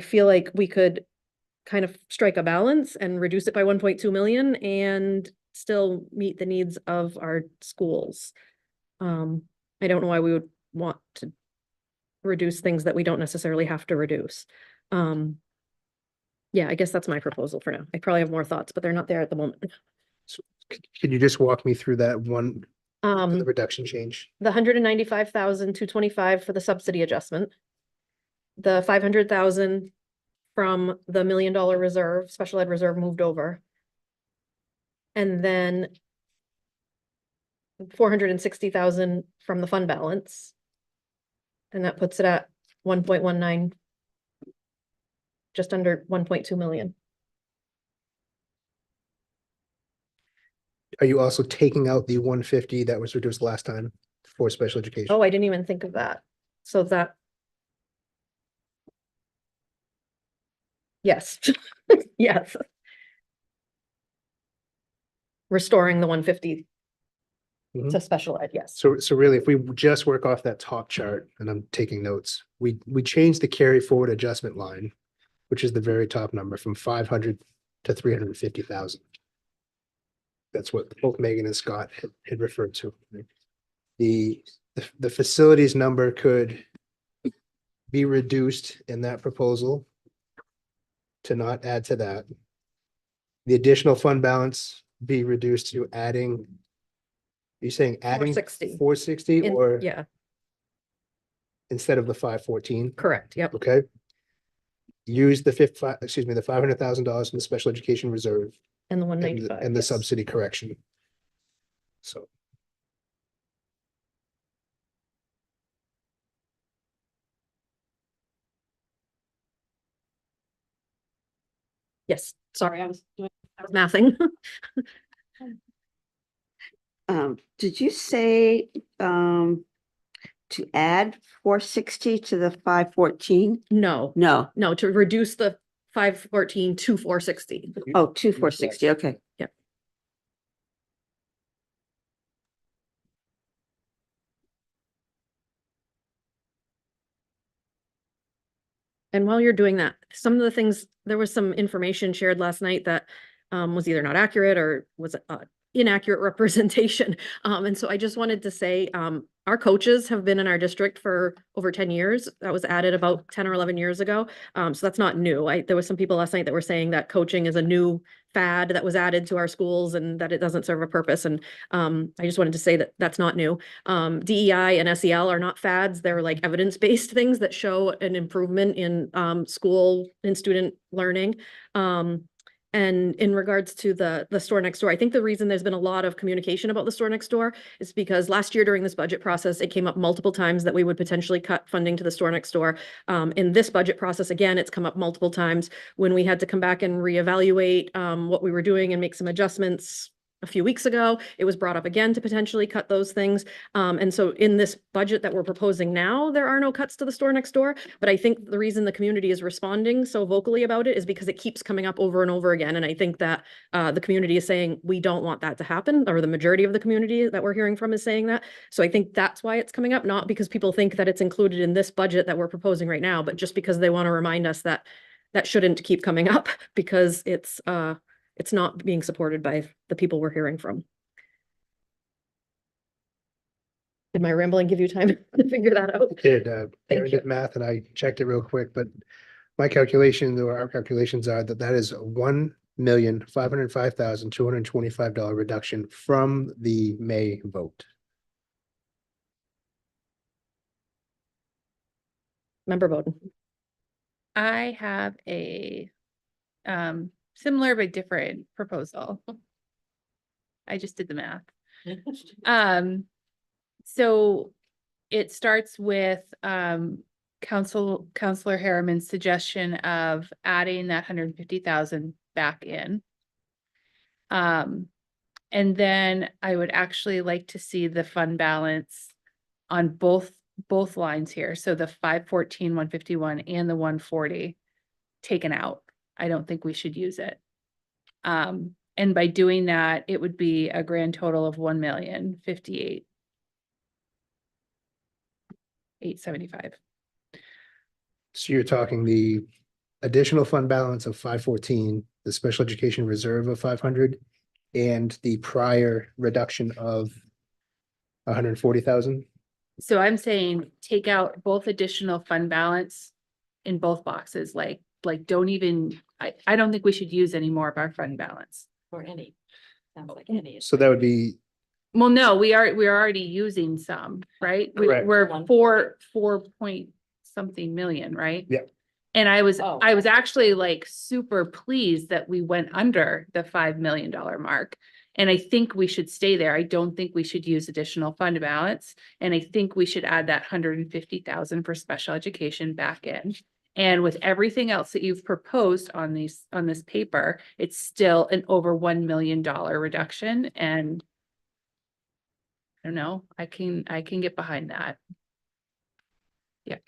feel like we could kind of strike a balance and reduce it by 1.2 million and still meet the needs of our schools. I don't know why we would want to reduce things that we don't necessarily have to reduce. Yeah, I guess that's my proposal for now. I probably have more thoughts, but they're not there at the moment. So can you just walk me through that one, the reduction change? The 195,225 for the subsidy adjustment. The 500,000 from the $1 million reserve, special ed reserve moved over. And then 460,000 from the fund balance. And that puts it at 1.19, just under 1.2 million. Are you also taking out the 150 that was reduced last time for special education? Oh, I didn't even think of that. So that. Yes, yes. Restoring the 150 Mhm. to special ed, yes. So really, if we just work off that top chart, and I'm taking notes, we changed the carry forward adjustment line, which is the very top number, from 500 to 350,000. That's what both Megan and Scott had referred to. The facilities number could be reduced in that proposal to not add to that. The additional fund balance be reduced to adding You're saying adding 460. 460 or Yeah, instead of the 514? correct. Yep. Okay. Use the the $500,000 in the special education reserve And the and 195. and the yes. subsidy correction. So Yes, sorry, I was mathing. Did you say, to add 460 to the 514? No, No. no, to reduce the 514 to 460. Oh, two 460. Okay. Yep. And while you're doing that, some of the things, there was some information shared last night that was either not accurate or was inaccurate representation. And so I just wanted to say, our coaches have been in our district for over 10 years. That was added about 10 or 11 years ago. So that's not new. There was some people last night that were saying that coaching is a new fad that was added to our schools and that it doesn't serve a purpose. And I just wanted to say that that's not new. DEI and SEL are not fads. They're like evidence-based things that show an improvement in school and student learning. And in regards to the store next door, I think the reason there's been a lot of communication about the store next door is because last year during this budget process, it came up multiple times that we would potentially cut funding to the store next door. In this budget process, again, it's come up multiple times when we had to come back and reevaluate what we were doing and make some adjustments. A few weeks ago, it was brought up again to potentially cut those things. And so in this budget that we're proposing now, there are no cuts to the store next door. But I think the reason the community is responding so vocally about it is because it keeps coming up over and over again. And I think that the community is saying, we don't want that to happen, or the majority of the community that we're hearing from is saying that. So I think that's why it's coming up, not because people think that it's included in this budget that we're proposing right now, but just because they want to remind us that that shouldn't keep coming up because it's not being supported by the people we're hearing from. Did my rambling give you time to figure that out? did, Thank Aaron you. did math and I checked it real quick, but my calculation or our calculations are that is $1,505,225 reduction from the May vote. Member Bowden. I have a similar but different proposal. I just did the math. So it starts with Counselor Harriman's suggestion of adding that 150,000 back in. And then I would actually like to see the fund balance on both lines here. So the 514, 151 and the 140 taken out. I don't think we should use it. And by doing that, it would be a grand total of 1,058,875. So you're talking the additional fund balance of 514, the special education reserve of 500, and the prior reduction of 140,000. So I'm saying take out both additional fund balance in both boxes, like don't even, I don't think we should use any more of our fund balance. Or any, sounds like any. So that would be, Well, no, we're already using some, right? Correct. We're four point something million, right? Yep. And I was Oh. actually like super pleased that we went under the $5 million mark. And I think we should stay there. I don't think we should use additional fund balance. And I think we should add that 150,000 for special education back in. And with everything else that you've proposed on this paper, it's still an over $1 million reduction. And I don't know, I can get behind that.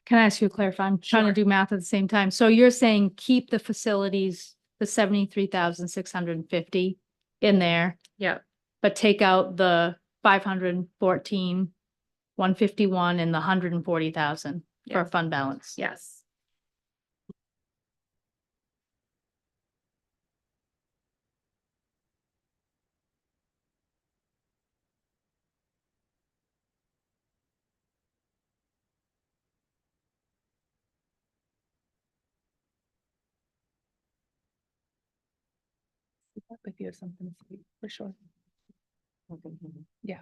Can I ask you a clarify? I'm trying to do math at the same time. So you're saying keep the facilities, the 73,650 in there, Yeah, but take out the 514, 151 and the 140,000 for Yeah. fund balance. yes. If you have something to speak, for sure. Yeah.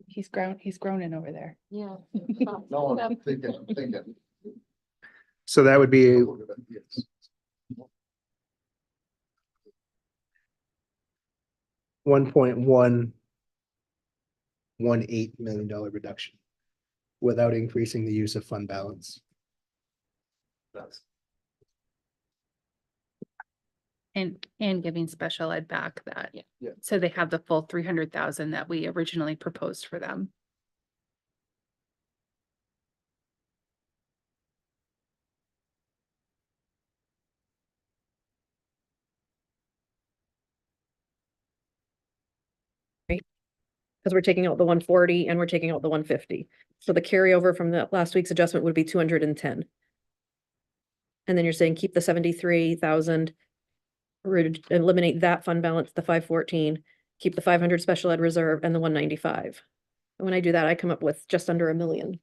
He's groaning over there. Yeah. No, I'm thinking. So that would be Yes. $1.118 million reduction without increasing the use of fund balance. And giving special ed back that. Yeah. So they have the full 300,000 that we originally proposed for them. Because we're taking out the 140 and we're taking out the 150. So the carryover from the last week's adjustment would be 210. And then you're saying keep the 73,000, eliminate that fund balance, the 514, keep the 500 special ed reserve and the 195. And when I do that, I come up with just under $1 million.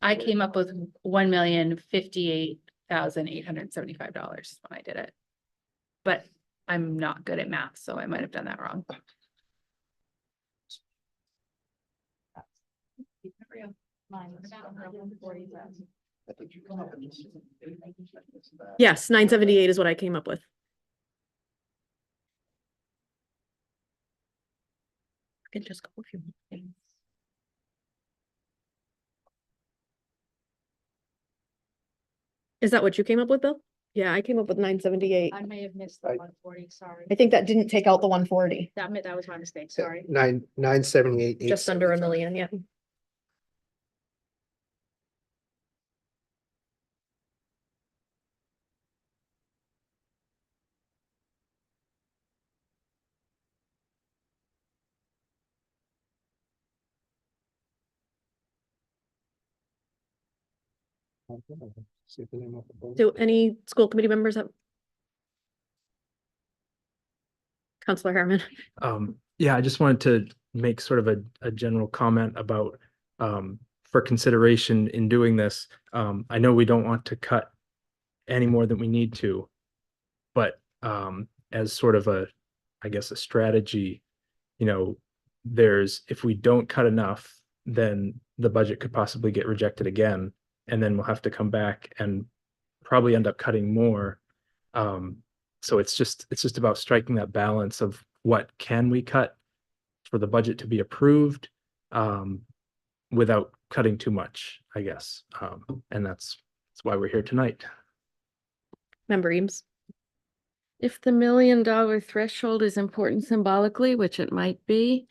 I came up with $1,058,875 when I did it. But I'm not good at math, so I might have done that wrong. Yes, 978 is what I came up with. I can just go if you want. Is that what you came up with, Bill? Yeah, I came up with 978. I may have missed the 140, sorry. I think that didn't take out the 140. That was my mistake, sorry. 978. Just under $1 million, yeah. Do any school committee members have? Counselor Harriman. Yeah, I just wanted to make sort of a general comment about for consideration in doing this. I know we don't want to cut any more than we need to, but as sort of I guess a strategy, if we don't cut enough, then the budget could possibly get rejected again, and then we'll have to come back and probably end up cutting more. So it's just about striking that balance of what can we cut for the budget to be approved without cutting too much, I guess. And that's why we're here tonight. Member Eames. If the $1 million threshold is important symbolically, which it might be,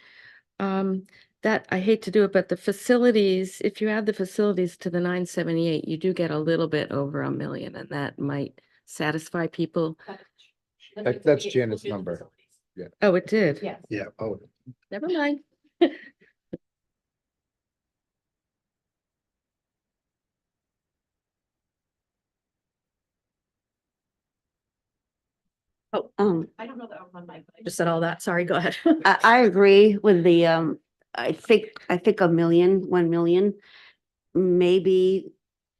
that I hate to do it, but the facilities, if you add the facilities to the 978, you do get a little bit over $1 million, and that might satisfy people. That's Janet's number. Oh, it did? Yes. Yeah, oh, Never mind. Oh, I don't know that on my. just said all that. Sorry, go ahead. I agree with the, I think $1 million may be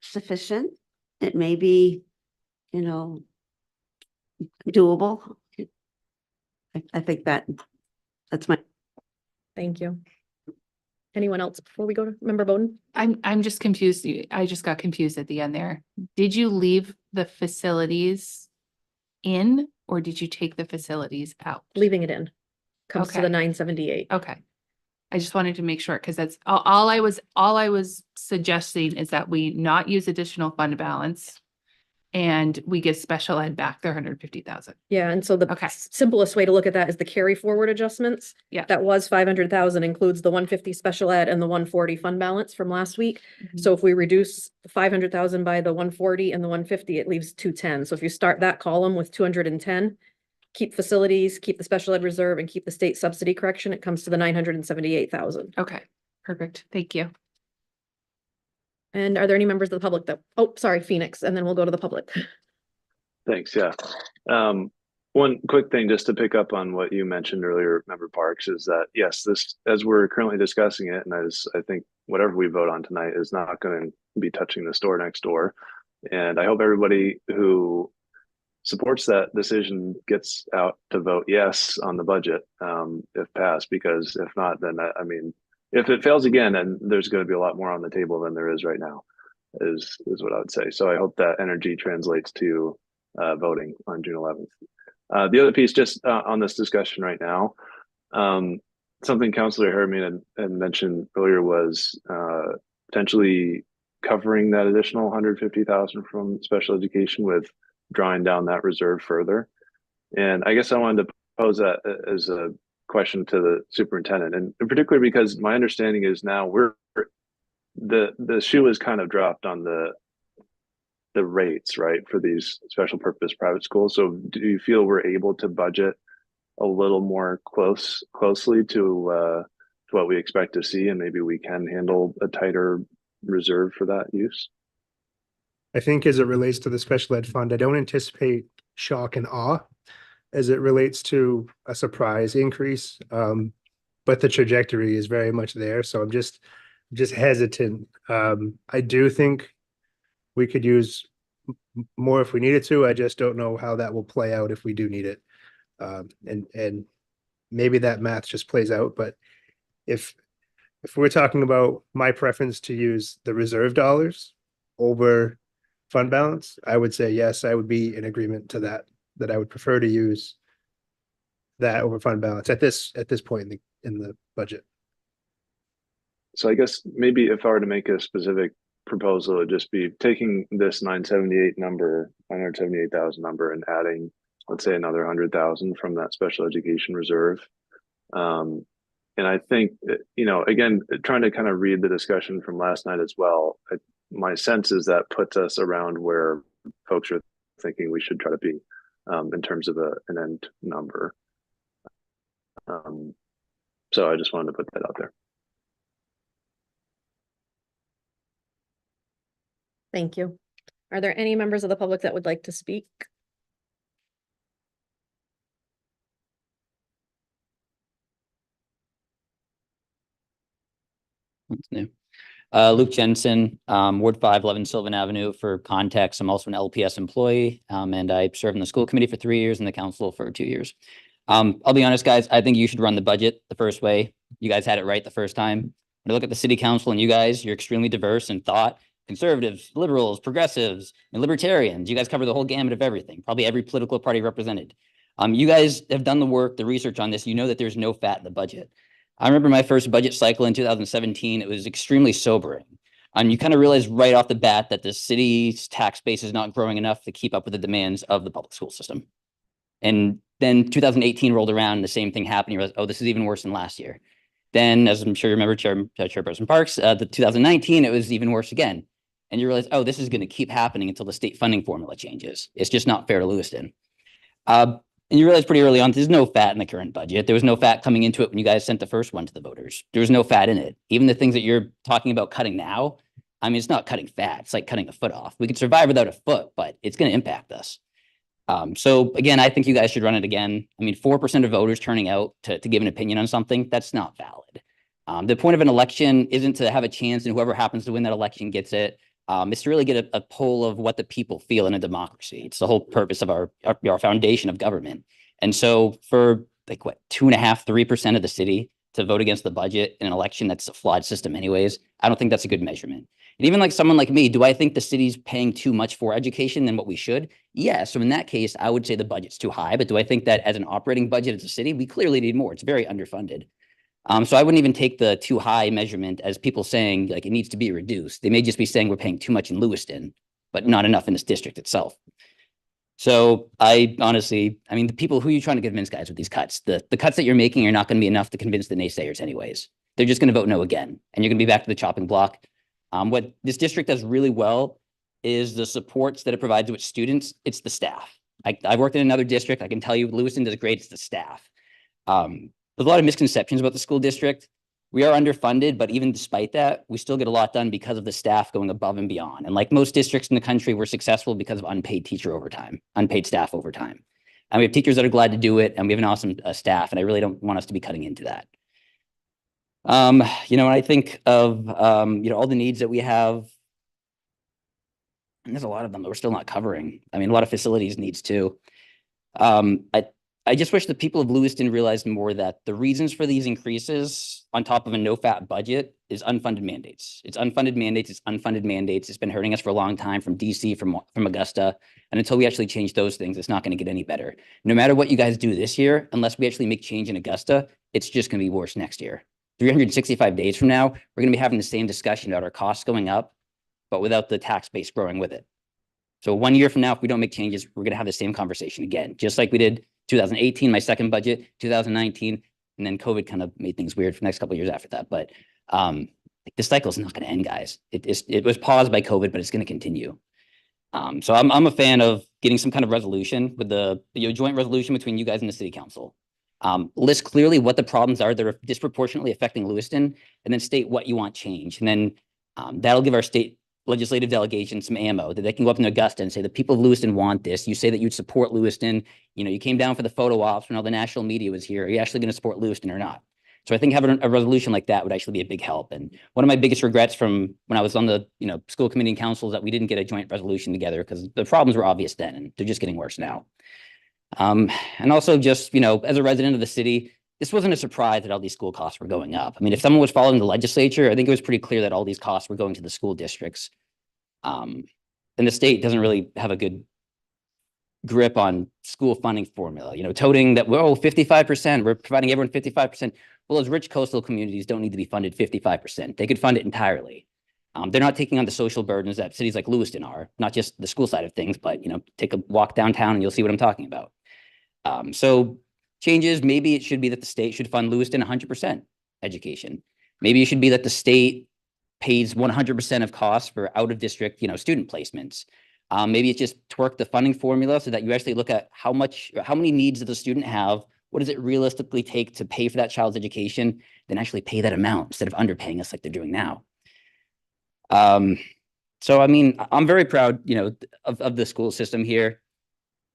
sufficient. It may be, doable. I think that's my. Thank you. Anyone else before we go to Member Bowden? I'm just confused. I just got confused at the end there. Did you leave the facilities in or did you take the facilities out? Leaving it in. Comes to Okay. the 978. Okay. I just wanted to make sure because that's all I was suggesting is that we not use additional fund balance and we give special ed back their 150,000. Yeah, and so the Okay. simplest way to look at that is the carry forward adjustments. Yeah. That was 500,000 includes the 150 special ed and the 140 fund balance from last week. Mm-hmm. So if we reduce 500,000 by the 140 and the 150, it leaves 210. So if you start that column with 210, keep facilities, keep the special ed reserve and keep the state subsidy correction, it comes to the 978,000. Okay, perfect. Thank you. And are there any members of the public sorry, Phoenix, and then we'll go to the public. Thanks. Yeah. One quick thing just to pick up on what you mentioned earlier, Member Parks, is that yes, this, as we're currently discussing it, and as I think whatever we vote on tonight is not going to be touching the store next door. And I hope everybody who supports that decision gets out to vote yes on the budget, if passed, because if not, then I mean, if it fails again, and there's going to be a lot more on the table than there is right now, is what I would say. So I hope that energy translates to voting on June 11th. The other piece, just on this discussion right now, something Councillor Harriman had mentioned earlier was potentially covering that additional 150,000 from special education with drawing down that reserve further. And I guess I wanted to pose that as a question to the superintendent, and particularly because my understanding is now the shoe is kind of dropped on the rates, right, for these special purpose private schools. So do you feel we're able to budget a little more closely to what we expect to see, and maybe we can handle a tighter reserve for that use? I think as it relates to the special ed fund, I don't anticipate shock and awe as it relates to a surprise increase. But the trajectory is very much there. So I'm just hesitant. I do think we could use more if we needed to. I just don't know how that will play out if we do need it. And maybe that math just plays out, but if we're talking about my preference to use the reserve dollars over fund balance, I would say yes, I would be in agreement to that I would prefer to use that over fund balance at this point in the budget. So I guess maybe if I were to make a specific proposal, it'd just be taking this 978,000 number and adding, let's say, another 100,000 from that special education reserve. And I think, again, trying to kind of read the discussion from last night as well, my sense is that puts us around where folks are thinking we should try to be in terms of an end number. So I just wanted to put that out there. Thank you. Are there any members of the public that would like to speak? What's new? Luke Jensen, Ward 5, 11 Sylvan Avenue. For context, I'm also an LPS employee, and I served in the school committee for 3 years and the council for 2 years. I'll be honest, guys, I think you should run the budget the first way. You guys had it right the first time. When I look at the city council and you guys, you're extremely diverse in thought. Conservatives, liberals, progressives, and libertarians. You guys cover the whole gamut of everything, probably every political party represented. You guys have done the work, the research on this. You know that there's no fat in the budget. I remember my first budget cycle in 2017. It was extremely sobering. You kind of realize right off the bat that the city's tax base is not growing enough to keep up with the demands of the public school system. And then 2018 rolled around and the same thing happened. You realize, oh, this is even worse than last year. Then, as I'm sure you remember, Chairperson Parks, the 2019, it was even worse again. And you realize, oh, this is going to keep happening until the state funding formula changes. It's just not fair to Lewiston. And you realize pretty early on, there's no fat in the current budget. There was no fat coming into it when you guys sent the first one to the voters. There was no fat in it. Even the things that you're talking about cutting now, I mean, it's not cutting fat. It's like cutting a foot off. We could survive without a foot, but it's going to impact us. So again, I think you guys should run it again. I mean, 4% of voters turning out to give an opinion on something, that's not valid. The point of an election isn't to have a chance and whoever happens to win that election gets it. It's to really get a poll of what the people feel in a democracy. It's the whole purpose of our foundation of government. And so for like what, 2.5%, 3% of the city to vote against the budget in an election that's a flawed system anyways, I don't think that's a good measurement. And even like someone like me, do I think the city's paying too much for education than what we should? Yeah. So in that case, I would say the budget's too high. But do I think that as an operating budget as a city, we clearly need more? It's very underfunded. So I wouldn't even take the too high measurement as people saying like it needs to be reduced. They may just be saying we're paying too much in Lewiston, but not enough in this district itself. So I honestly, I mean, the people who you're trying to convince, guys, with these cuts, the cuts that you're making are not going to be enough to convince the naysayers anyways. They're just going to vote no again. And you're going to be back to the chopping block. What this district does really well is the supports that it provides to its students. It's the staff. I've worked in another district. I can tell you Lewiston does great. It's the staff. There's a lot of misconceptions about the school district. We are underfunded, but even despite that, we still get a lot done because of the staff going above and beyond. And like most districts in the country, we're successful because of unpaid teacher overtime, unpaid staff overtime. And we have teachers that are glad to do it, and we have an awesome staff, and I really don't want us to be cutting into that. When I think of, all the needs that we have, And there's a lot of them that we're still not covering. I mean, a lot of facilities needs too. I just wish the people of Lewiston realized more that the reasons for these increases on top of a no-fat budget is unfunded mandates. It's unfunded mandates, it's unfunded mandates. It's been hurting us for a long time from DC, from Augusta. And until we actually change those things, it's not going to get any better. No matter what you guys do this year, unless we actually make change in Augusta, it's just going to be worse next year. 365 days from now, we're going to be having the same discussion about our costs going up, but without the tax base growing with it. So 1 year from now, if we don't make changes, we're going to have the same conversation again, just like we did 2018, my second budget, 2019, and then COVID kind of made things weird for the next couple of years after that. But the cycle is not going to end, guys. It was paused by COVID, but it's going to continue. So I'm a fan of getting some kind of resolution with the joint resolution between you guys and the city council. List clearly what the problems are that are disproportionately affecting Lewiston, and then state what you want changed. And then that'll give our state legislative delegation some ammo that they can go up in Augusta and say the people of Lewiston want this. You say that you'd support Lewiston. You know, you came down for the photo ops when all the national media was here. Are you actually going to support Lewiston or not? So I think having a resolution like that would actually be a big help. And one of my biggest regrets from when I was on the school committee and council is that we didn't get a joint resolution together, because the problems were obvious then and they're just getting worse now. And also just, as a resident of the city, this wasn't a surprise that all these school costs were going up. I mean, if someone was following the legislature, I think it was pretty clear that all these costs were going to the school districts. And the state doesn't really have a good grip on school funding formula, toting that, 55%, we're providing everyone 55%. Well, those rich coastal communities don't need to be funded 55%. They could fund it entirely. They're not taking on the social burdens that cities like Lewiston are, not just the school side of things, but, take a walk downtown and you'll see what I'm talking about. So changes, maybe it should be that the state should fund Lewiston 100% education. Maybe it should be that the state pays 100% of costs for out of district, student placements. Maybe it's just twerk the funding formula so that you actually look at how many needs does the student have? What does it realistically take to pay for that child's education? Then actually pay that amount instead of underpaying us like they're doing now. So, I mean, I'm very proud, of the school system here.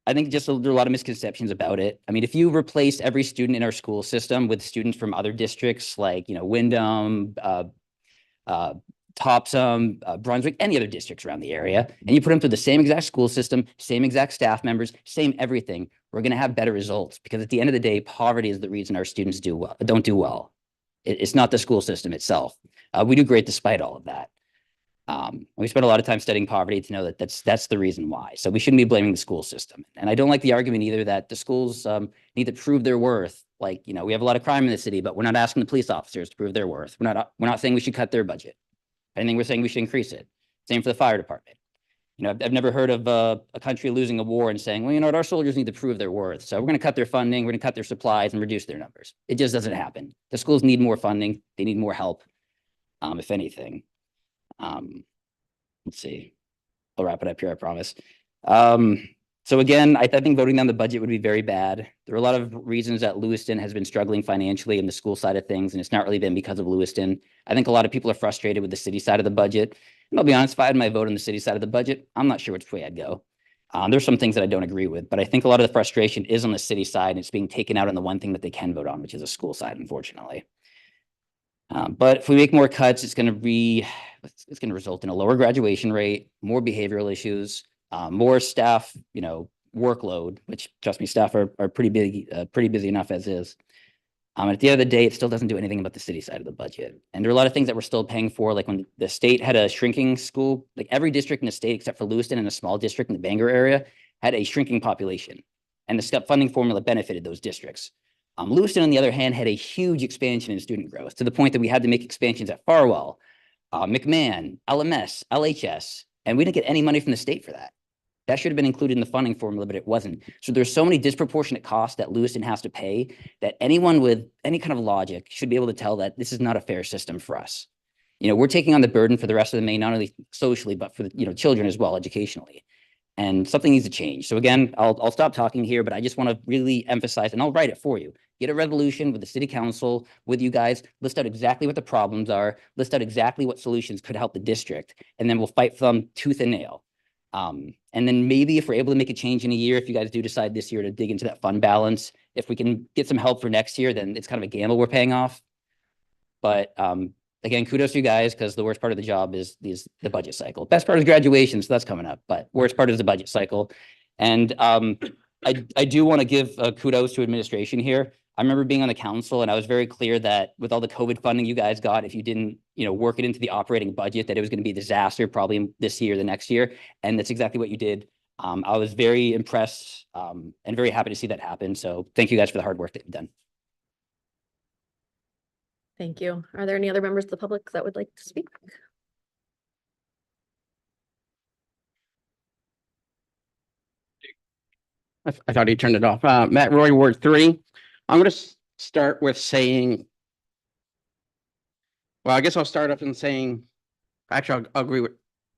I think just there are a lot of misconceptions about it. I mean, if you replace every student in our school system with students from other districts like, Wyndham, Topsom, Brunswick, any other districts around the area, and you put them through the same exact school system, same exact staff members, same everything, we're going to have better results, because at the end of the day, poverty is the reason our students don't do well. It's not the school system itself. We do great despite all of that. We spent a lot of time studying poverty to know that that's the reason why. So we shouldn't be blaming the school system. And I don't like the argument either that the schools need to prove their worth. Like, we have a lot of crime in the city, but we're not asking the police officers to prove their worth. We're not saying we should cut their budget. I think we're saying we should increase it. Same for the fire department. I've never heard of a country losing a war and saying, well, our soldiers need to prove their worth. So we're going to cut their funding, we're going to cut their supplies and reduce their numbers. It just doesn't happen. The schools need more funding. They need more help, if anything. Let's see. I'll wrap it up here, I promise. So again, I think voting down the budget would be very bad. There are a lot of reasons that Lewiston has been struggling financially in the school side of things, and it's not really been because of Lewiston. I think a lot of people are frustrated with the city side of the budget. And I'll be honest, if I had my vote on the city side of the budget, I'm not sure which way I'd go. There's some things that I don't agree with, but I think a lot of the frustration is on the city side, and it's being taken out on the one thing that they can vote on, which is a school side, unfortunately. But if we make more cuts, it's going to result in a lower graduation rate, more behavioral issues, more staff, workload, which, trust me, staff are pretty busy enough as is. At the end of the day, it still doesn't do anything about the city side of the budget. And there are a lot of things that we're still paying for, like when the state had a shrinking school, like every district in the state except for Lewiston and a small district in the Bangor area had a shrinking population. And the step funding formula benefited those districts. Lewiston, on the other hand, had a huge expansion in student growth to the point that we had to make expansions at Farwell, McMahon, LMS, LHS, and we didn't get any money from the state for that. That should have been included in the funding formula, but it wasn't. So there's so many disproportionate costs that Lewiston has to pay that anyone with any kind of logic should be able to tell that this is not a fair system for us. We're taking on the burden for the rest of the Maine, not only socially, but for the, children as well, educationally. And something needs to change. So again, I'll stop talking here, but I just want to really emphasize, and I'll write it for you. Get a resolution with the city council, with you guys, list out exactly what the problems are, list out exactly what solutions could help the district, and then we'll fight for them tooth and nail. And then maybe if we're able to make a change in a year, if you guys do decide this year to dig into that fund balance, if we can get some help for next year, then it's kind of a gamble we're paying off. But again, kudos to you guys, because the worst part of the job is the budget cycle. Best part is graduation, so that's coming up, but worst part is the budget cycle. And I do want to give kudos to administration here. I remember being on the council and I was very clear that with all the COVID funding you guys got, if you didn't, work it into the operating budget, that it was going to be a disaster probably this year, the next year. And that's exactly what you did. I was very impressed and very happy to see that happen. So thank you guys for the hard work that you've done. Thank you. Are there any other members of the public that would like to speak? I thought he turned it off. Matt Roy, Ward 3. I'm going to start with saying, well, I guess I'll start off in saying, actually, I'll agree with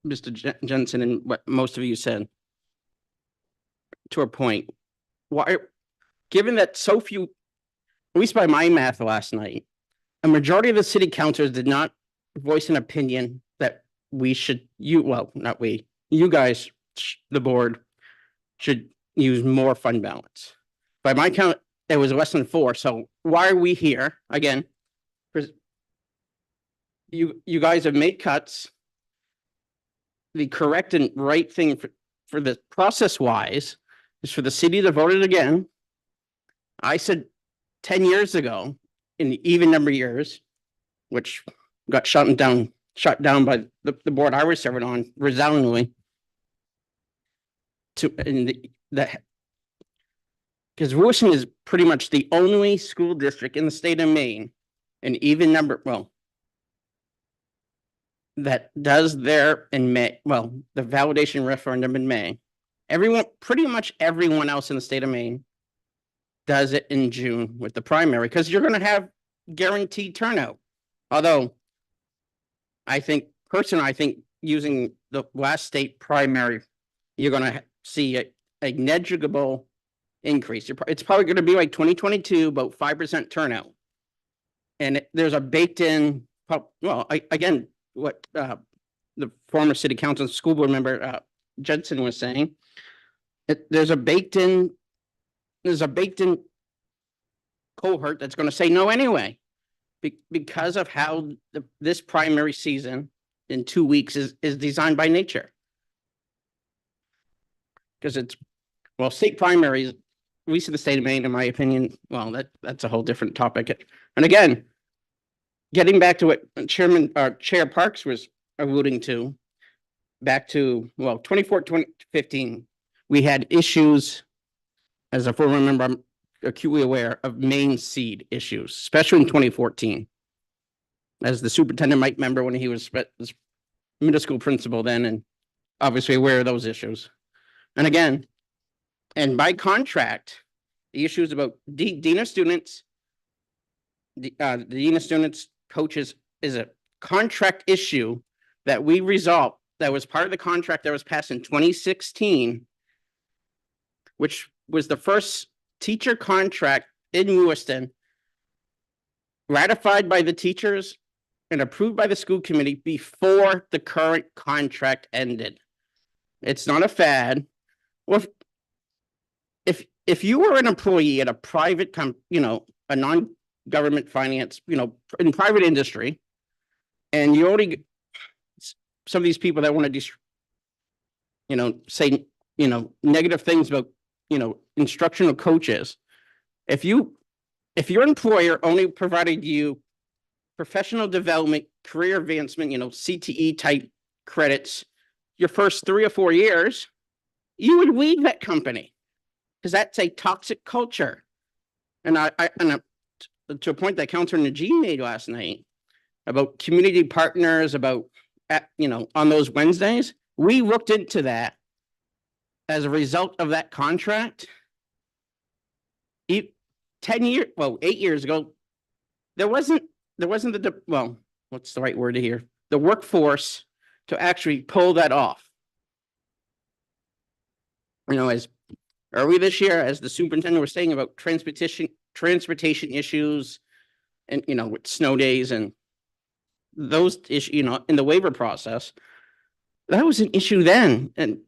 Mr. Jensen and what most of you said to a point. Why, given that so few, at least by my math last night, a majority of the city councilors did not voice an opinion that we should, not we, you guys, the board, should use more fund balance. By my count, it was less than 4. So why are we here again? You guys have made cuts. The correct and right thing for the process wise is for the city to vote it again. I said 10 years ago, in even number of years, which got shut down by the board I was serving on resoundingly. Because Lewiston is pretty much the only school district in the state of Maine, an even number, that does their in May, the validation referendum in May. Pretty much everyone else in the state of Maine does it in June with the primary, because you're going to have guaranteed turnout. Although I think using the last state primary, you're going to see a negligible increase. It's probably going to be like 2022, about 5% turnout. And there's a baked in, again, what the former city council school board member Judson was saying, there's a baked in cohort that's going to say no anyway, because of how this primary season in 2 weeks is designed by nature. Because state primaries, at least in the state of Maine, in my opinion, that's a whole different topic. And again, getting back to what Chair Parks was alluding to, back to 2014, 2015, we had issues. As a former member, I'm acutely aware of Maine seed issues, especially in 2014. As the superintendent might remember when he was middle school principal then, and obviously aware of those issues. And again, and by contract, the issues about dean of students, the dean of students, coaches is a contract issue that we resolved. That was part of the contract that was passed in 2016, which was the first teacher contract in Lewiston, ratified by the teachers and approved by the school committee before the current contract ended. It's not a fad. Well, if you were an employee at a private a non-government finance, in private industry, and you only some of these people that want to say negative things about instructional coaches, if your employer only provided you professional development, career advancement, CTE type credits your first 3 or 4 years, you would leave that company, because that's a toxic culture. And to a point that Councilor Najee made last night about community partners, about on those Wednesdays, we looked into that. As a result of that contract, 8 years ago, there wasn't what's the right word here? The workforce to actually pull that off. As early this year, as the superintendent was saying about transportation issues, and with snow days and those issues, in the waiver process, that was an issue then. And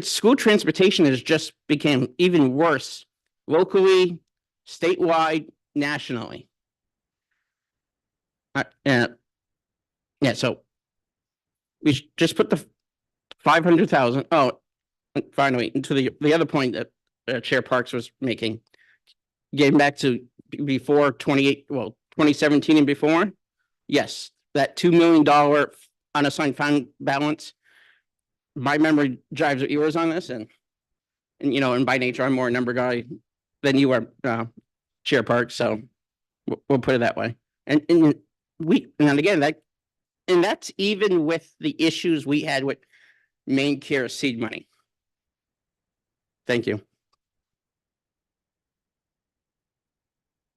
school transportation has just become even worse locally, statewide, nationally. And Yeah, so we just put the 500,000. Oh, finally, into the other point that Chair Parks was making. Getting back to before 2017 and before. Yes, that $2 million unassigned fund balance. My memory drives yours on this, and and by nature, I'm more a number guy than you are, Chair Parks. So we'll put it that way. And again, that's even with the issues we had with main care seed money. Thank you.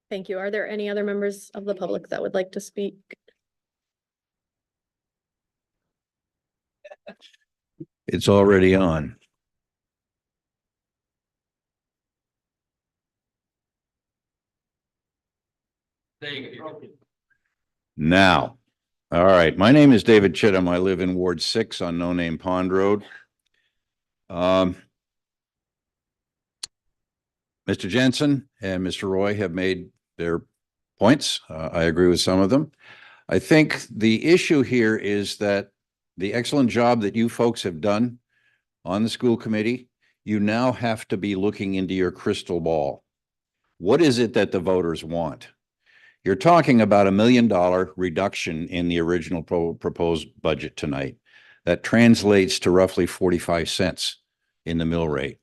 Thank you. Are there any other members of the public that would like to speak? It's already on. Now, all right, my name is David Chittum. I live in Ward 6 on No Name Pond Road. Mr. Jensen and Mr. Roy have made their points. I agree with some of them. I think the issue here is that the excellent job that you folks have done on the school committee, you now have to be looking into your crystal ball. What is it that the voters want? You're talking about $1 million reduction in the original proposed budget tonight. That translates to roughly 45 cents in the mill rate.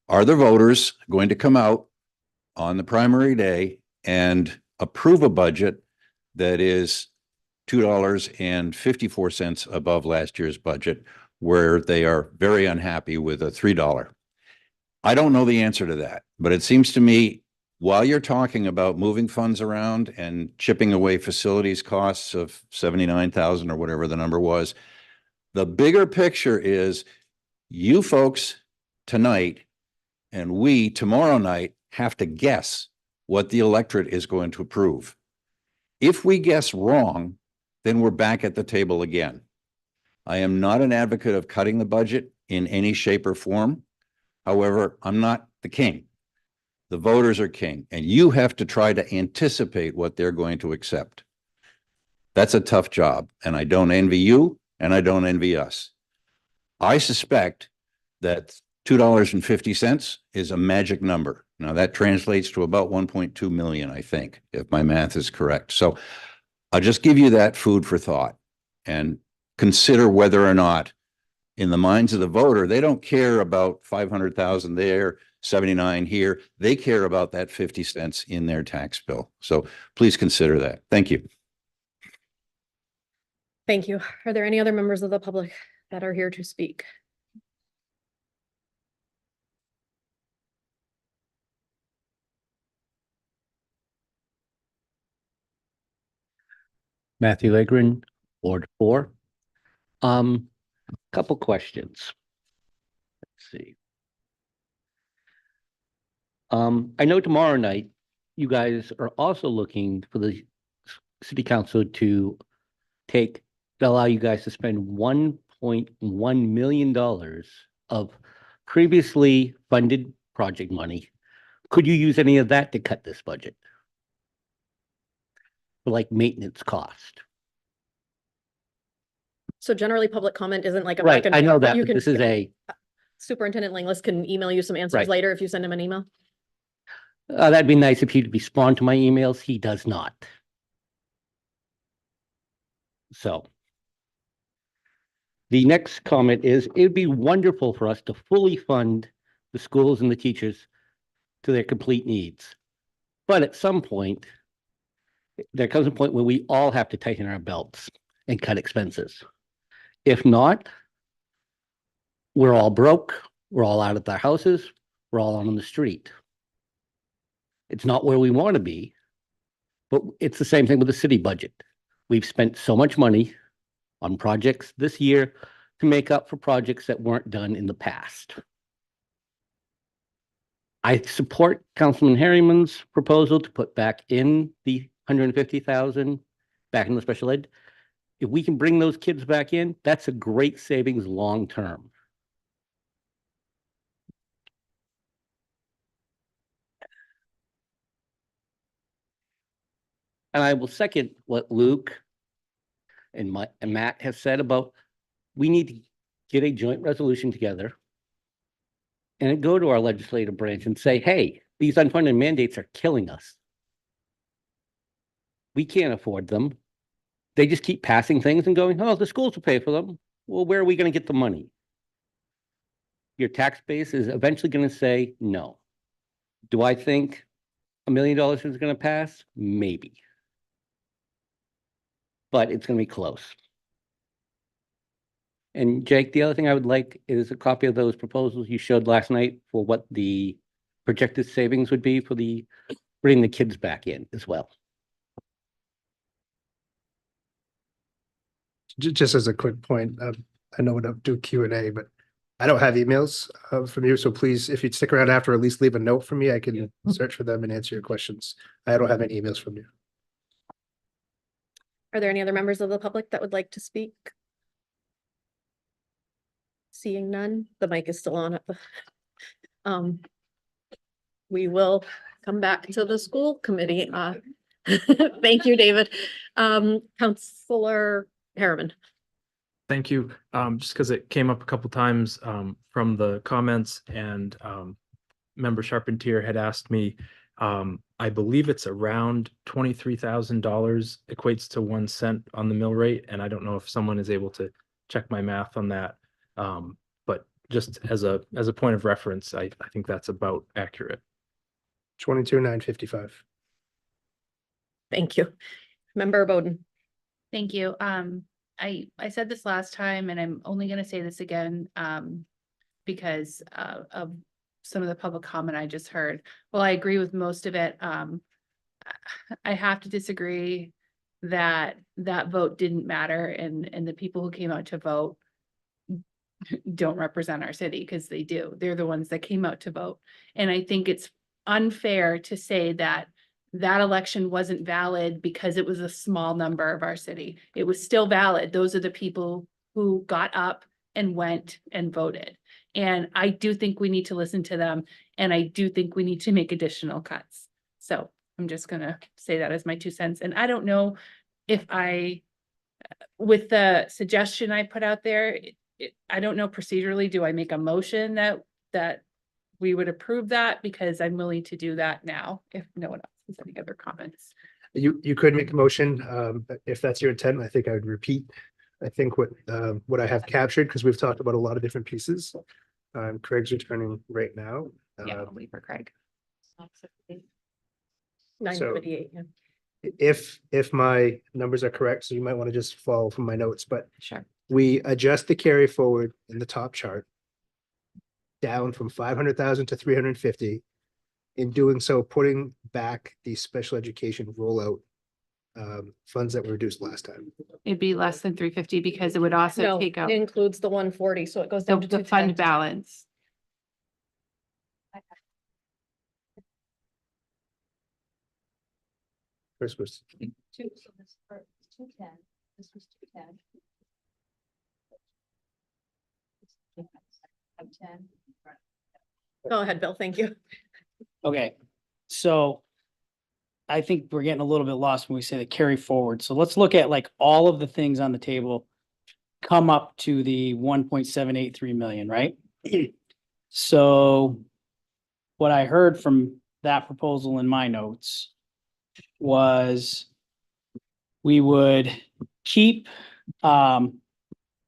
Are the voters going to come out on the primary day and approve a budget that is $2.54 above last year's budget, where they are very unhappy with a $3? I don't know the answer to that, but it seems to me, while you're talking about moving funds around and chipping away facilities costs of 79,000 or whatever the number was, the bigger picture is you folks tonight and we tomorrow night have to guess what the electorate is going to approve. If we guess wrong, then we're back at the table again. I am not an advocate of cutting the budget in any shape or form. However, I'm not the king. The voters are king, and you have to try to anticipate what they're going to accept. That's a tough job, and I don't envy you, and I don't envy us. I suspect that $2.50 is a magic number. Now that translates to about 1.2 million, I think, if my math is correct. So I'll just give you that food for thought and consider whether or not, in the minds of the voter, they don't care about 500,000 there, 79 here. They care about that 50 cents in their tax bill. So please consider that. Thank you. Thank you. Are there any other members of the public that are here to speak? Matthew Legren, Ward 4. Couple questions. Let's see. I know tomorrow night you guys are also looking for the city council to allow you guys to spend $1.1 million of previously funded project money. Could you use any of that to cut this budget? For like maintenance cost? So generally, public comment isn't like a Right, back and I know forth, but that, you but can. this is a, Superintendent Langlis can email you some answers Right. later if you send him an email. that'd be nice if he'd respond to my emails. He does not. So. The next comment is, it'd be wonderful for us to fully fund the schools and the teachers to their complete needs. But at some point, there comes a point where we all have to tighten our belts and cut expenses. If not, we're all broke, we're all out of their houses, we're all on the street. It's not where we want to be, but it's the same thing with the city budget. We've spent so much money on projects this year to make up for projects that weren't done in the past. I support Councilman Harriman's proposal to put back in the 150,000 back in the special ed. If we can bring those kids back in, that's a great savings long term. And I will second what Luke and Matt has said about, we need to get a joint resolution together and go to our legislative branch and say, hey, these unfunded mandates are killing us. We can't afford them. They just keep passing things and going, oh, the schools will pay for them. Well, where are we going to get the money? Your tax base is eventually going to say no. Do I think $1 million is going to pass? Maybe. But it's going to be close. And Jake, the other thing I would like is a copy of those proposals you showed last night for what the projected savings would be for the bringing the kids back in as well. Just as a quick point, I know we don't do Q&A, but I don't have emails from you. So please, if you'd stick around after, at least leave a note for me. I can search for them and answer your questions. I don't have any emails from you. Are there any other members of the public that would like to speak? Seeing none, the mic is still on. We will come back to the school committee. Thank you, David. Counselor Harriman. Thank you. Just because it came up a couple times from the comments, and Member Charpentier had asked me, I believe it's around $23,000 equates to 1 cent on the mill rate. And I don't know if someone is able to check my math on that. But just as a point of reference, I think that's about accurate. 22,955. Thank you. Member Bowden. Thank you. I said this last time, and I'm only going to say this again because of some of the public comment I just heard. Well, I agree with most of it. I have to disagree that that vote didn't matter, and the people who came out to vote don't represent our city, because they do. They're the ones that came out to vote. And I think it's unfair to say that that election wasn't valid because it was a small number of our city. It was still valid. Those are the people who got up and went and voted. And I do think we need to listen to them. And I do think we need to make additional cuts. So I'm just going to say that as my 2 cents. And I don't know if with the suggestion I put out there, I don't know procedurally, do I make a motion that we would approve that? Because I'm willing to do that now if no one else has any other comments. You could make a motion if that's your intent. I think I would repeat. I think what I have captured, because we've talked about a lot of different pieces. Craig's returning right now. Yeah, I'll leave for Craig. 9:58. Yeah. If my numbers are correct, so you might want to just follow from my notes, but Sure. we adjust the carry forward in the top chart down from 500,000 to 350. In doing so, putting back the special education rollout funds that were reduced last time. It'd be less than 350 because it would also No, take out it includes the 140, so it goes down to the fund 210. balance. First was So this part is 210, this was 210. 10. Go ahead, Bill. Thank you. Okay, so I think we're getting a little bit lost when we say the carry forward. So let's look at like all of the things on the table come up to the 1.783 million, right? So what I heard from that proposal in my notes was we would keep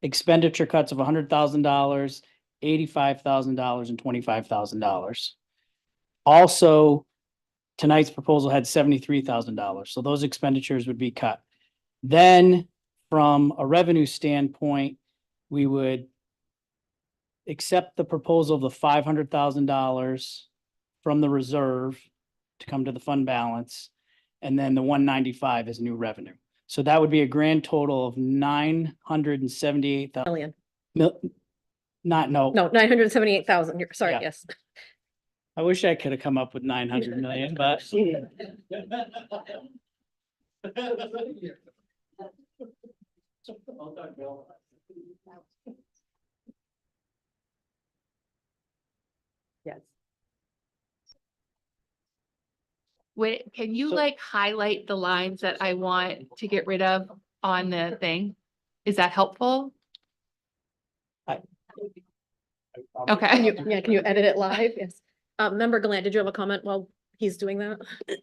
expenditure cuts of $100,000, $85,000 and $25,000. Also, tonight's proposal had $73,000. So those expenditures would be cut. Then from a revenue standpoint, we would accept the proposal of the $500,000 from the reserve to come to the fund balance. And then the 195 is new revenue. So that would be a grand total of 978,000. Million. No, 978,000. Sorry, Yeah. yes. I wish I could have come up with 900 million, but. Yes. Wait, can you So- like highlight the lines that I want to get rid of? on the thing. Is that helpful? Okay. Can you edit it live? Yes. Member Galant, did you have a comment while he's doing that?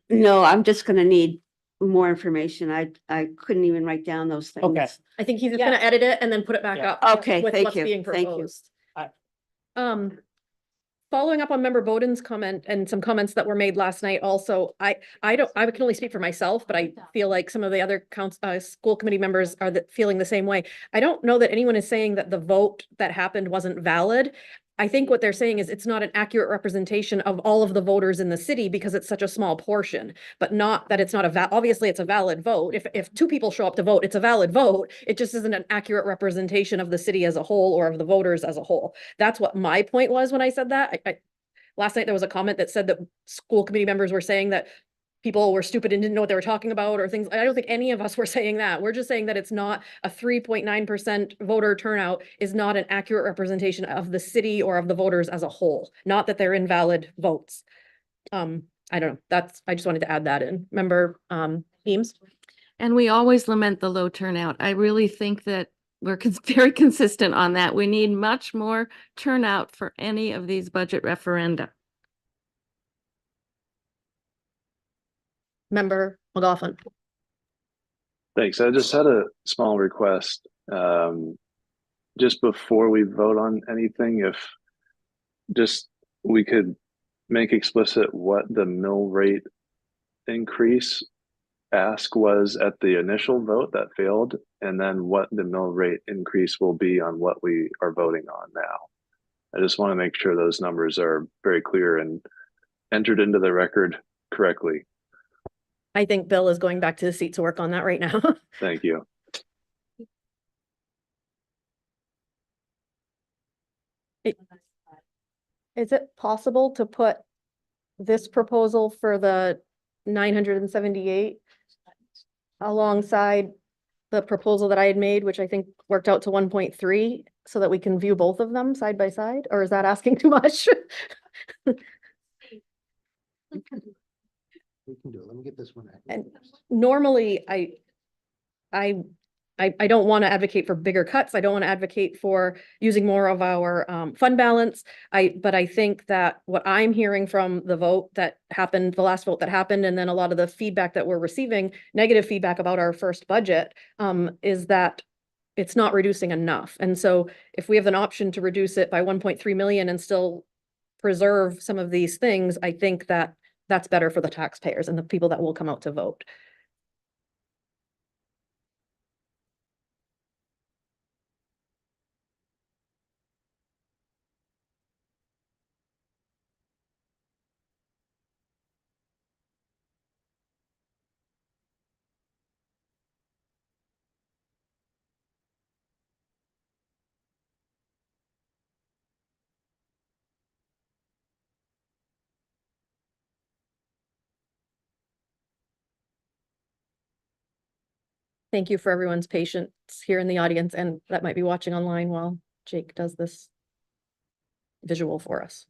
No, I'm just gonna need more information. I couldn't even write down those things. Okay. I think he's just gonna edit it and then put it back Yeah. up. Okay, With thank what's you, being thank you. proposed. I- Following up on Member Bowden's comment and some comments that were made last night also, I can only speak for myself, but I feel like some of the other school committee members are feeling the same way. I don't know that anyone is saying that the vote that happened wasn't valid. I think what they're saying is it's not an accurate representation of all of the voters in the city because it's such a small portion, but not that it's not obviously it's a valid vote. If two people show up to vote, it's a valid vote. It just isn't an accurate representation of the city as a whole or of the voters as a whole. That's what my point was when I said that. Last night there was a comment that said that school committee members were saying that people were stupid and didn't know what they were talking about or things. I don't think any of us were saying that. We're just saying that it's not a 3.9% voter turnout is not an accurate representation of the city or of the voters as a whole. Not that they're invalid votes. I don't know. I just wanted to add that in. Member Eames? And we always lament the low turnout. I really think that we're very consistent on that. We need much more turnout for any of these budget referenda. Member McLaughlin? Thanks. I just had a small request. Just before we vote on anything, if just we could make explicit what the mill rate increase ask was at the initial vote that failed, and then what the mill rate increase will be on what we are voting on now. I just want to make sure those numbers are very clear and entered into the record correctly. I think Bill is going back to the seat to work on that right now. Thank you. Is it possible to put this proposal for the 978 alongside the proposal that I had made, which I think worked out to 1.3, so that we can view both of them side by side? Or is that asking too much? We can do it. Let me get this one. And normally I don't want to advocate for bigger cuts. I don't want to advocate for using more of our fund balance. But I think that what I'm hearing from the vote that happened, the last vote that happened, and then a lot of the feedback that we're receiving, negative feedback about our first budget, is that it's not reducing enough. And so if we have an option to reduce it by 1.3 million and still preserve some of these things, I think that that's better for the taxpayers and the people that will come out to vote. Thank you for everyone's patience here in the audience and that might be watching online while Jake does this visual for us.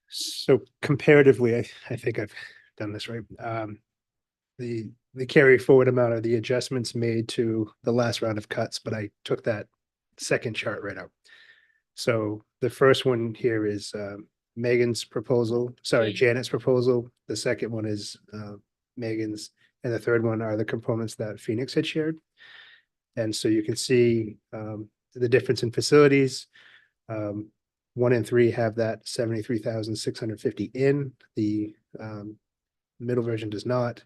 So comparatively, I think I've done this right. The carry forward amount are the adjustments made to the last round of cuts, but I took that second chart right out. So the first one here is Megan's proposal, sorry, Janet's proposal. The second one is Megan's, and the third one are the components that Phoenix had shared. And so you can see the difference in facilities. 1 and 3 have that 73,650 in. The middle version does not.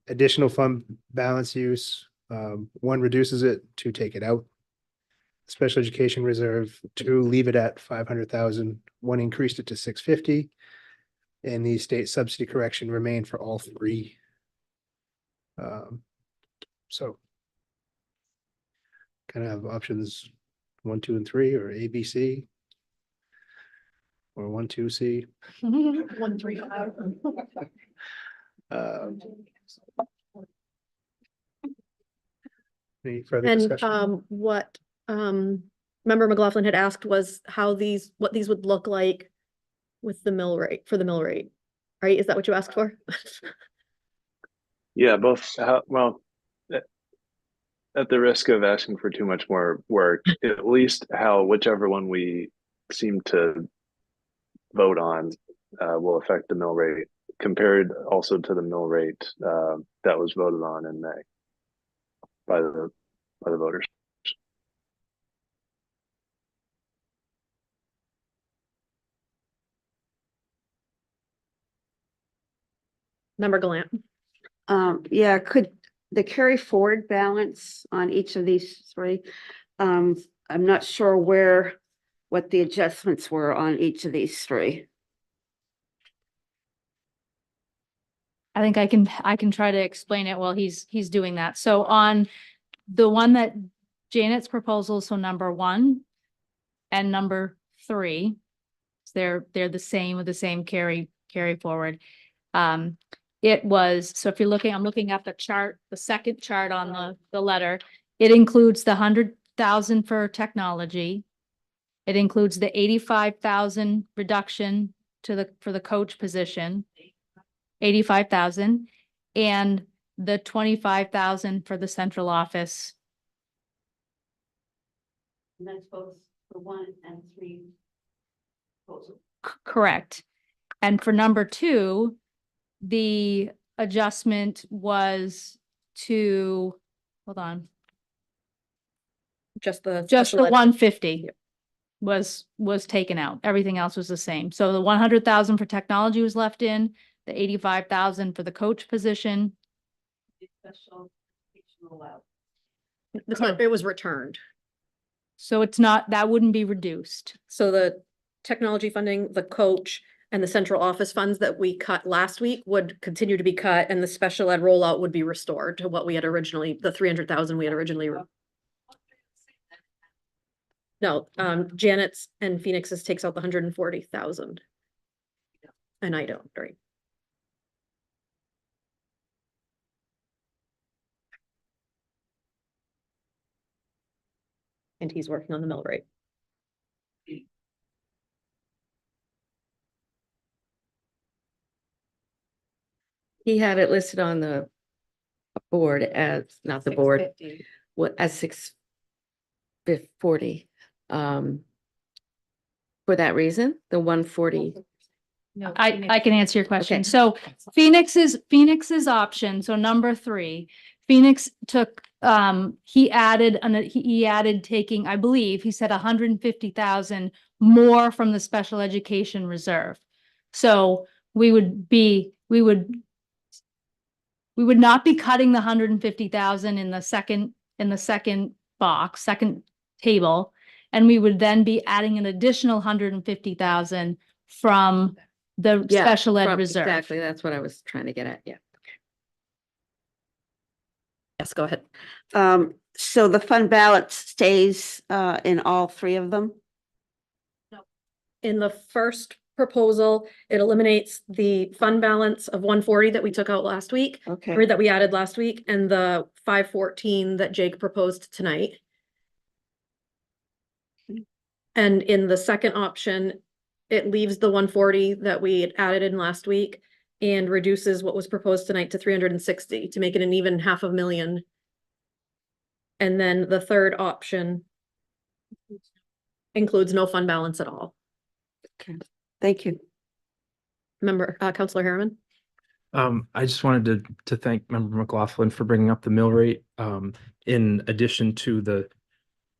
Additional fund balance use, 1 reduces it, 2 take it out. Special education reserve, 2 leave it at 500,000, 1 increased it to 650. And the state subsidy correction remained for all 3. So kind of have options 1, 2, and 3, or A, B, C, or 1, 2, C. 1, 3, 5. Any further And discussion? what Member McLaughlin had asked was how what these would look like with the mill rate, for the mill rate. Right? Is that what you asked for? Yeah, both, well, at the risk of asking for too much more work, at least how whichever one we seem to vote on will affect the mill rate, compared also to the mill rate that was voted on in May by the voters. Member Gallant. Yeah, could the carry forward balance on each of these 3? I'm not sure what the adjustments were on each of these 3. I think I can try to explain it while he's doing that. So on the one that Janet's proposal, so number 1 and number 3, they're the same with the same carry forward. It was, so if you're looking, I'm looking at the chart, the second chart on the letter, it includes the 100,000 for technology. It includes the 85,000 reduction for the coach position, 85,000, and the 25,000 for the central office. And that's both for 1 and 3 proposals. Correct. And for number 2, the adjustment was to, hold on, Just the just the special ed. 150 was taken out. Everything else was the same. So the 100,000 for technology was left in, the 85,000 for the coach position. Special educational allowance. It was returned. So it's not, that wouldn't be reduced. So the technology funding, the coach, and the central office funds that we cut last week would continue to be cut, and the special ed rollout would be restored to what we had originally, the 300,000 we had originally. No, Janet's and Phoenix's takes out the 140,000. And I don't, right? And he's working on the mill rate. He had it listed on the board as, not the board, what, as 640. For that reason, the 140. No, I can answer your question. Okay. So Phoenix's option, so number 3, Phoenix took, he added taking, I believe, he said 150,000 more from the special education reserve. So we would not be cutting the 150,000 in the second box, second table. And we would then be adding an additional 150,000 from the special ed reserve. Exactly, that's what I was trying to get at, yeah. Yes, go ahead. So the fund balance stays in all 3 of them? In the first proposal, it eliminates the fund balance of 140 that we took out last week, Okay. or that we added last week, and the 514 that Jake proposed tonight. And in the second option, it leaves the 140 that we had added in last week and reduces what was proposed tonight to 360 to make it an even $500,000. And then the third option includes no fund balance at all. Okay, thank you. Member, Counselor Harriman? I just wanted to thank Member McLaughlin for bringing up the mill rate. In addition to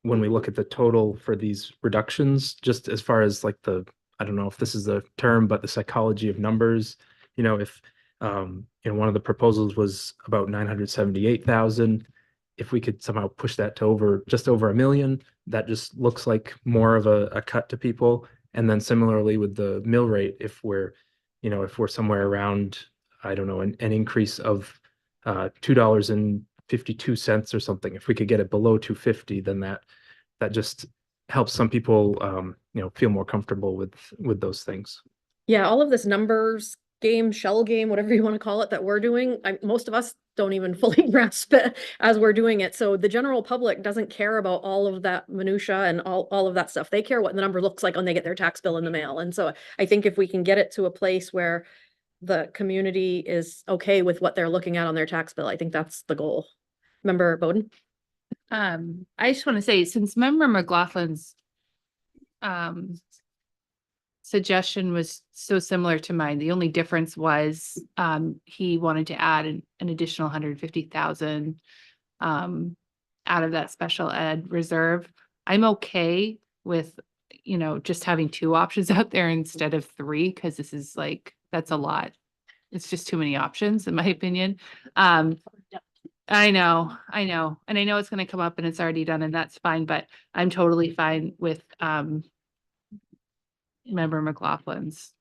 when we look at the total for these reductions, just as far as like I don't know if this is the term, but the psychology of numbers, if, one of the proposals was about 978,000. If we could somehow push that to just over $1 million, that just looks like more of a cut to people. And then similarly with the mill rate, if we're somewhere around, I don't know, an increase of $2.52 or something. If we could get it below 250, then that just helps some people feel more comfortable with those things. Yeah, all of this numbers game, shell game, whatever you want to call it, that we're doing, most of us don't even fully grasp it as we're doing it. So the general public doesn't care about all of that minutia and all of that stuff. They care what the number looks like when they get their tax bill in the mail. And so I think if we can get it to a place where the community is okay with what they're looking at on their tax bill, I think that's the goal. Member Bowden? I just want to say, since Member McLaughlin's suggestion was so similar to mine, the only difference was he wanted to add an additional 150,000 out of that special ed reserve. I'm okay with just having 2 options out there instead of 3, because this is that's a lot. It's just too many options in my opinion. I know. And I know it's going to come up and it's already done, and that's fine, but I'm totally fine with Member McLaughlin's.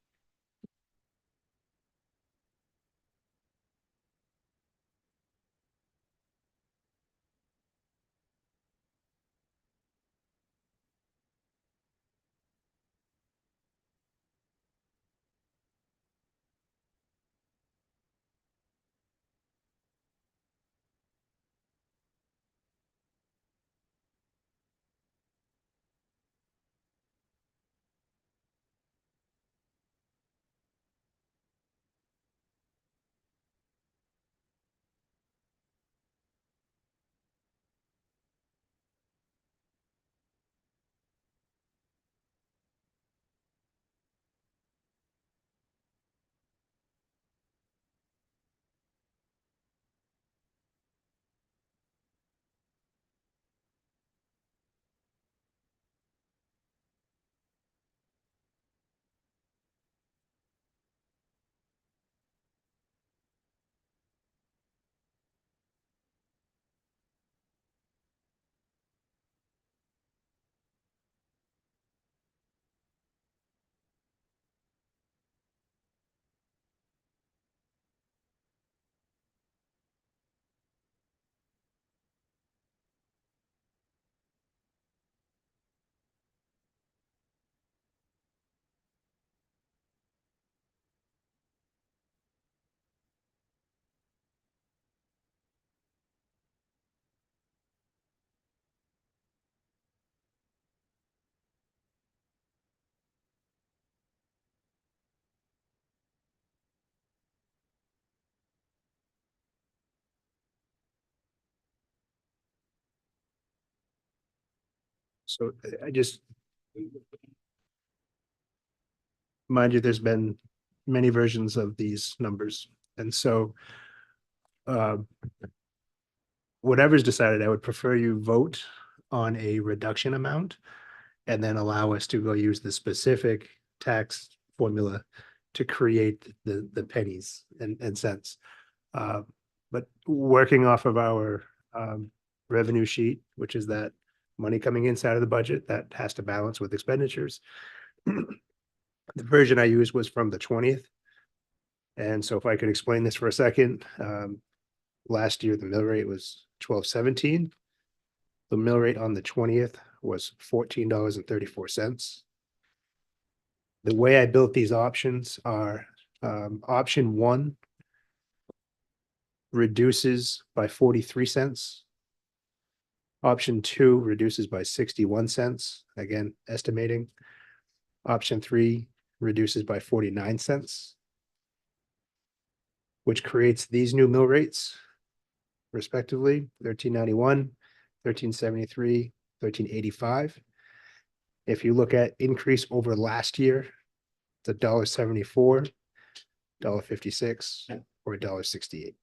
So I just, mind you, there's been many versions of these numbers. And so whatever's decided, I would prefer you vote on a reduction amount and then allow us to go use the specific tax formula to create the pennies and cents. But working off of our revenue sheet, which is that money coming inside of the budget that has to balance with expenditures. The version I used was from the 20th. And so if I could explain this for a second, last year the mill rate was 12.17. The mill rate on the 20th was $14.34. The way I built these options are option 1 reduces by 43 cents Option 2 reduces by 61 cents, again, estimating. Option 3 reduces by 49 cents, which creates these new mill rates respectively, $13.91, $13.73, $13.85. If you look at increase over last year, it's $1.74, $1.56, or $1.68.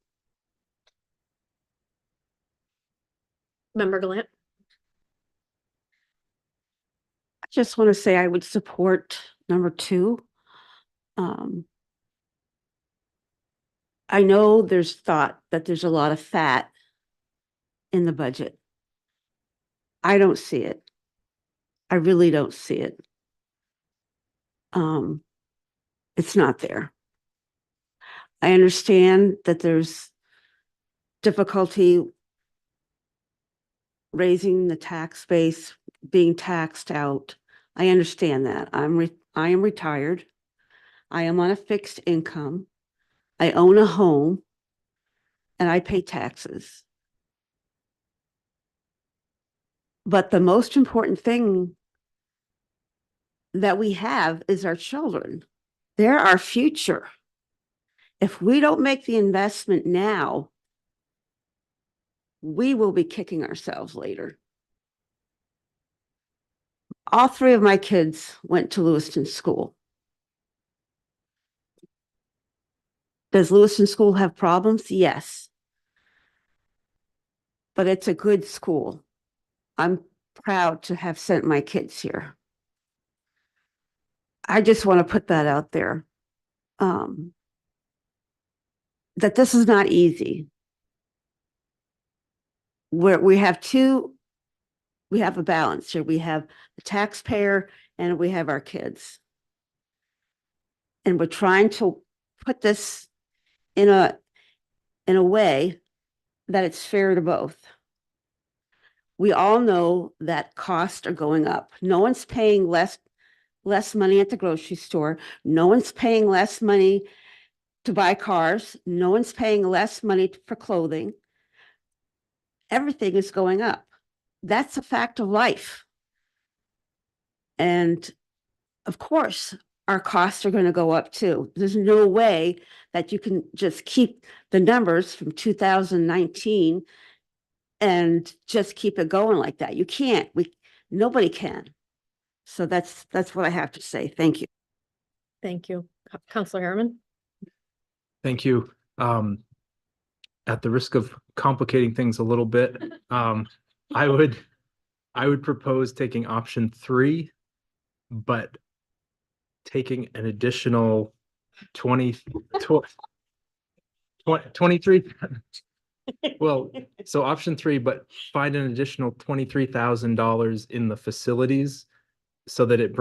Member Galant. I just want to say I would support number 2. I know there's thought that there's a lot of fat in the budget. I don't see it. I really don't see it. It's not there. I understand that there's difficulty raising the tax base, being taxed out. I understand that. I am retired. I am on a fixed income. I own a home and I pay taxes. But the most important thing that we have is our children. They're our future. If we don't make the investment now, we will be kicking ourselves later. All 3 of my kids went to Lewiston School. Does Lewiston School have problems? Yes. But it's a good school. I'm proud to have sent my kids here. I just want to put that out there. That this is not easy. We have a balance here. We have the taxpayer and we have our kids. And we're trying to put this in a way that it's fair to both. We all know that costs are going up. No one's paying less money at the grocery store. No one's paying less money to buy cars. No one's paying less money for clothing. Everything is going up. That's a fact of life. And of course, our costs are going to go up too. There's no way that you can just keep the numbers from 2019 and just keep it going like that. You can't. Nobody can. So that's what I have to say. Thank you. Thank you. Counselor Harriman. Thank you. At the risk of complicating things a little bit, I would propose taking option 3, but taking an additional 23. Well, so option 3, but find an additional $23,000 in the facilities so that it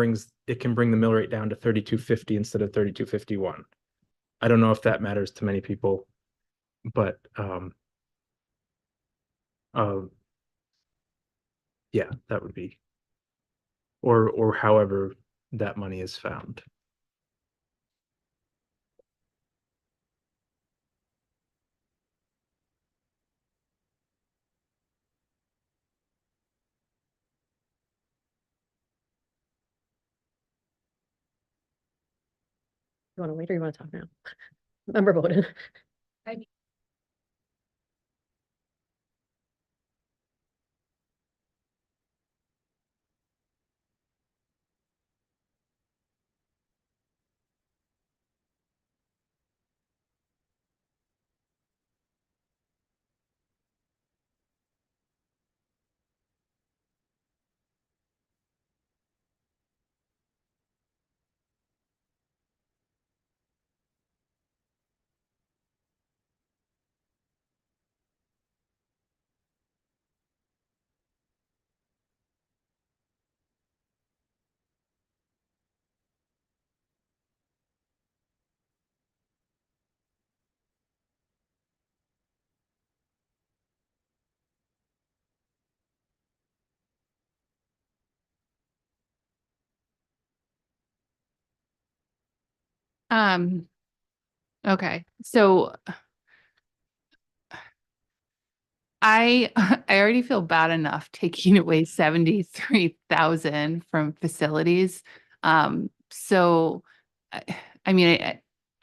can bring the mill rate down to 32.50 instead of 32.51. I don't know if that matters to many people, but yeah, that would be, or however that money is found. You want to wait or you want to talk now? Member Bowden. Okay, so I I already feel bad enough taking away 73,000 from facilities. So I mean,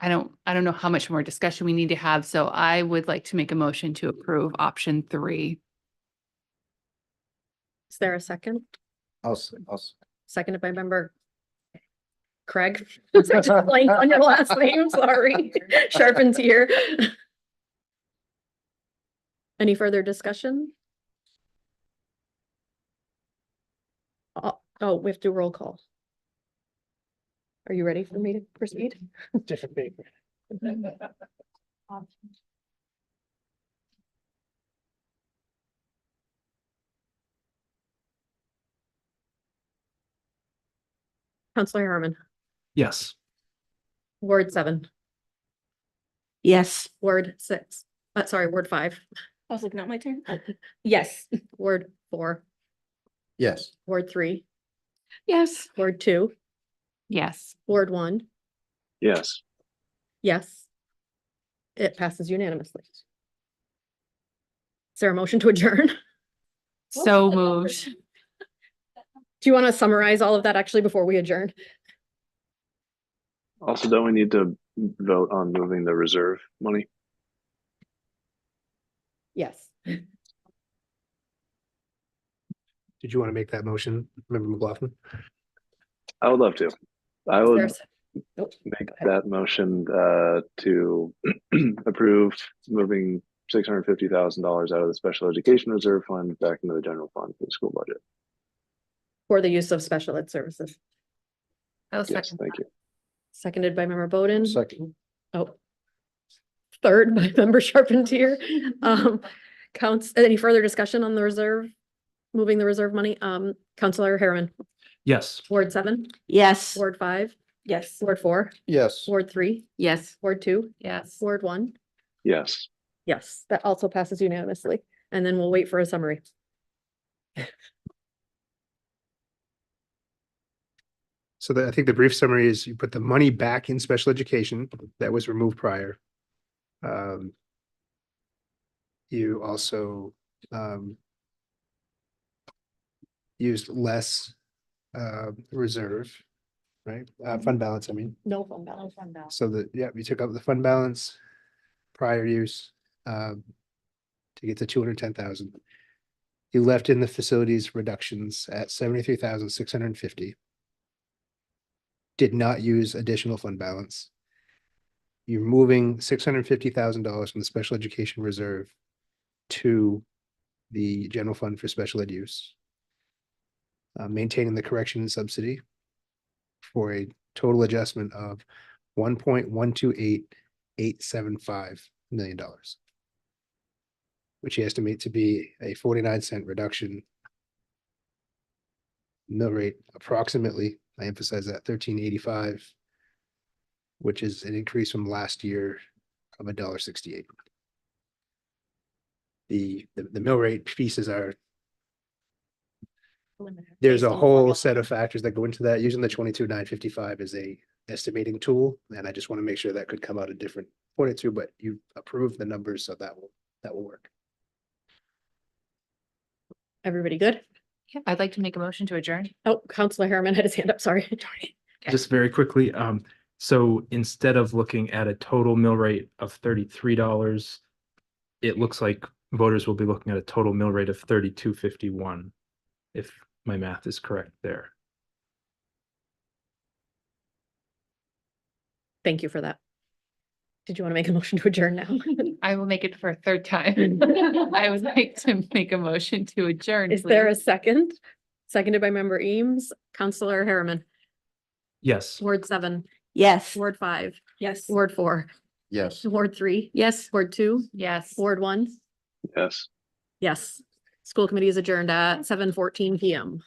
I don't know how much more discussion we need to have. So I would like to make a motion to approve option 3. Is there a second? I'll Seconded by member Craig. Was I just blank on your last name? Sorry. Charpentier. Any further discussion? Oh, we have to do roll call. Are you ready for me to proceed? Different paper. Counselor Harriman, Yes. Ward 7, Yes. Ward 6, sorry, Ward 5. I was like, not my turn. Yes. Ward 4, Yes. Ward 3, Yes. Ward 2, Yes. Ward 1, Yes. yes. It passes unanimously. Is there a motion to adjourn? So moved. Do you want to summarize all of that actually before we adjourn? Also, don't we need to vote on moving the reserve money? Yes. Did you want to make that motion, Member McLaughlin? I would love to. I Is would there Nope. make that motion to approve moving $650,000 out of the special education reserve fund back into the general fund for the school budget. For the use of special ed services. I'll Yes, second. thank you. Seconded by member Bowden. Second. Oh. Third by member Charpentier. Any further discussion on the reserve, moving the reserve money? Counselor Harriman, Yes. Ward 7, Yes. Ward 5. Yes. Ward 4, Yes. Ward 3, Yes. Ward 2, Yes. Ward 1. Yes. Yes, that also passes unanimously. And then we'll wait for a summary. So I think the brief summary is you put the money back in special education that was removed prior. You also used less reserve, right? Fund balance, I mean. No fund balance. Fund balance. So that, yeah, we took up the fund balance, prior use, to get to 210,000. You left in the facilities reductions at 73,650. Did not use additional fund balance. You're moving $650,000 from the special education reserve to the general fund for special ed use. Maintaining the correction subsidy for a total adjustment of $1.128875 million, which you estimate to be a 49-cent reduction. Mill rate approximately, I emphasize that, $13.85, which is an increase from last year of $1.68. The mill rate pieces are, there's a whole set of factors that go into that. Using the 22,955 as a estimating tool, and I just want to make sure that could come out a different point or two, but you approve the numbers, so that will work. Everybody good? Yeah, I'd like to make a motion to adjourn. Oh, Counselor Harriman had his hand up, sorry. Just very quickly, so instead of looking at a total mill rate of $33, it looks like voters will be looking at a total mill rate of $32.51, if my math is correct there. Thank you for that. Did you want to make a motion to adjourn now? I will make it for a third time. I would like to make a motion to adjourn. Is there a please. second? Seconded by member Eames. Counselor Harriman, Yes. Ward 7, Yes. Ward 5. Yes. Ward 4, Yes. Ward 3, Yes. Ward 2, Yes. Ward 1. Yes. Yes. School committee is adjourned at 7:14 PM.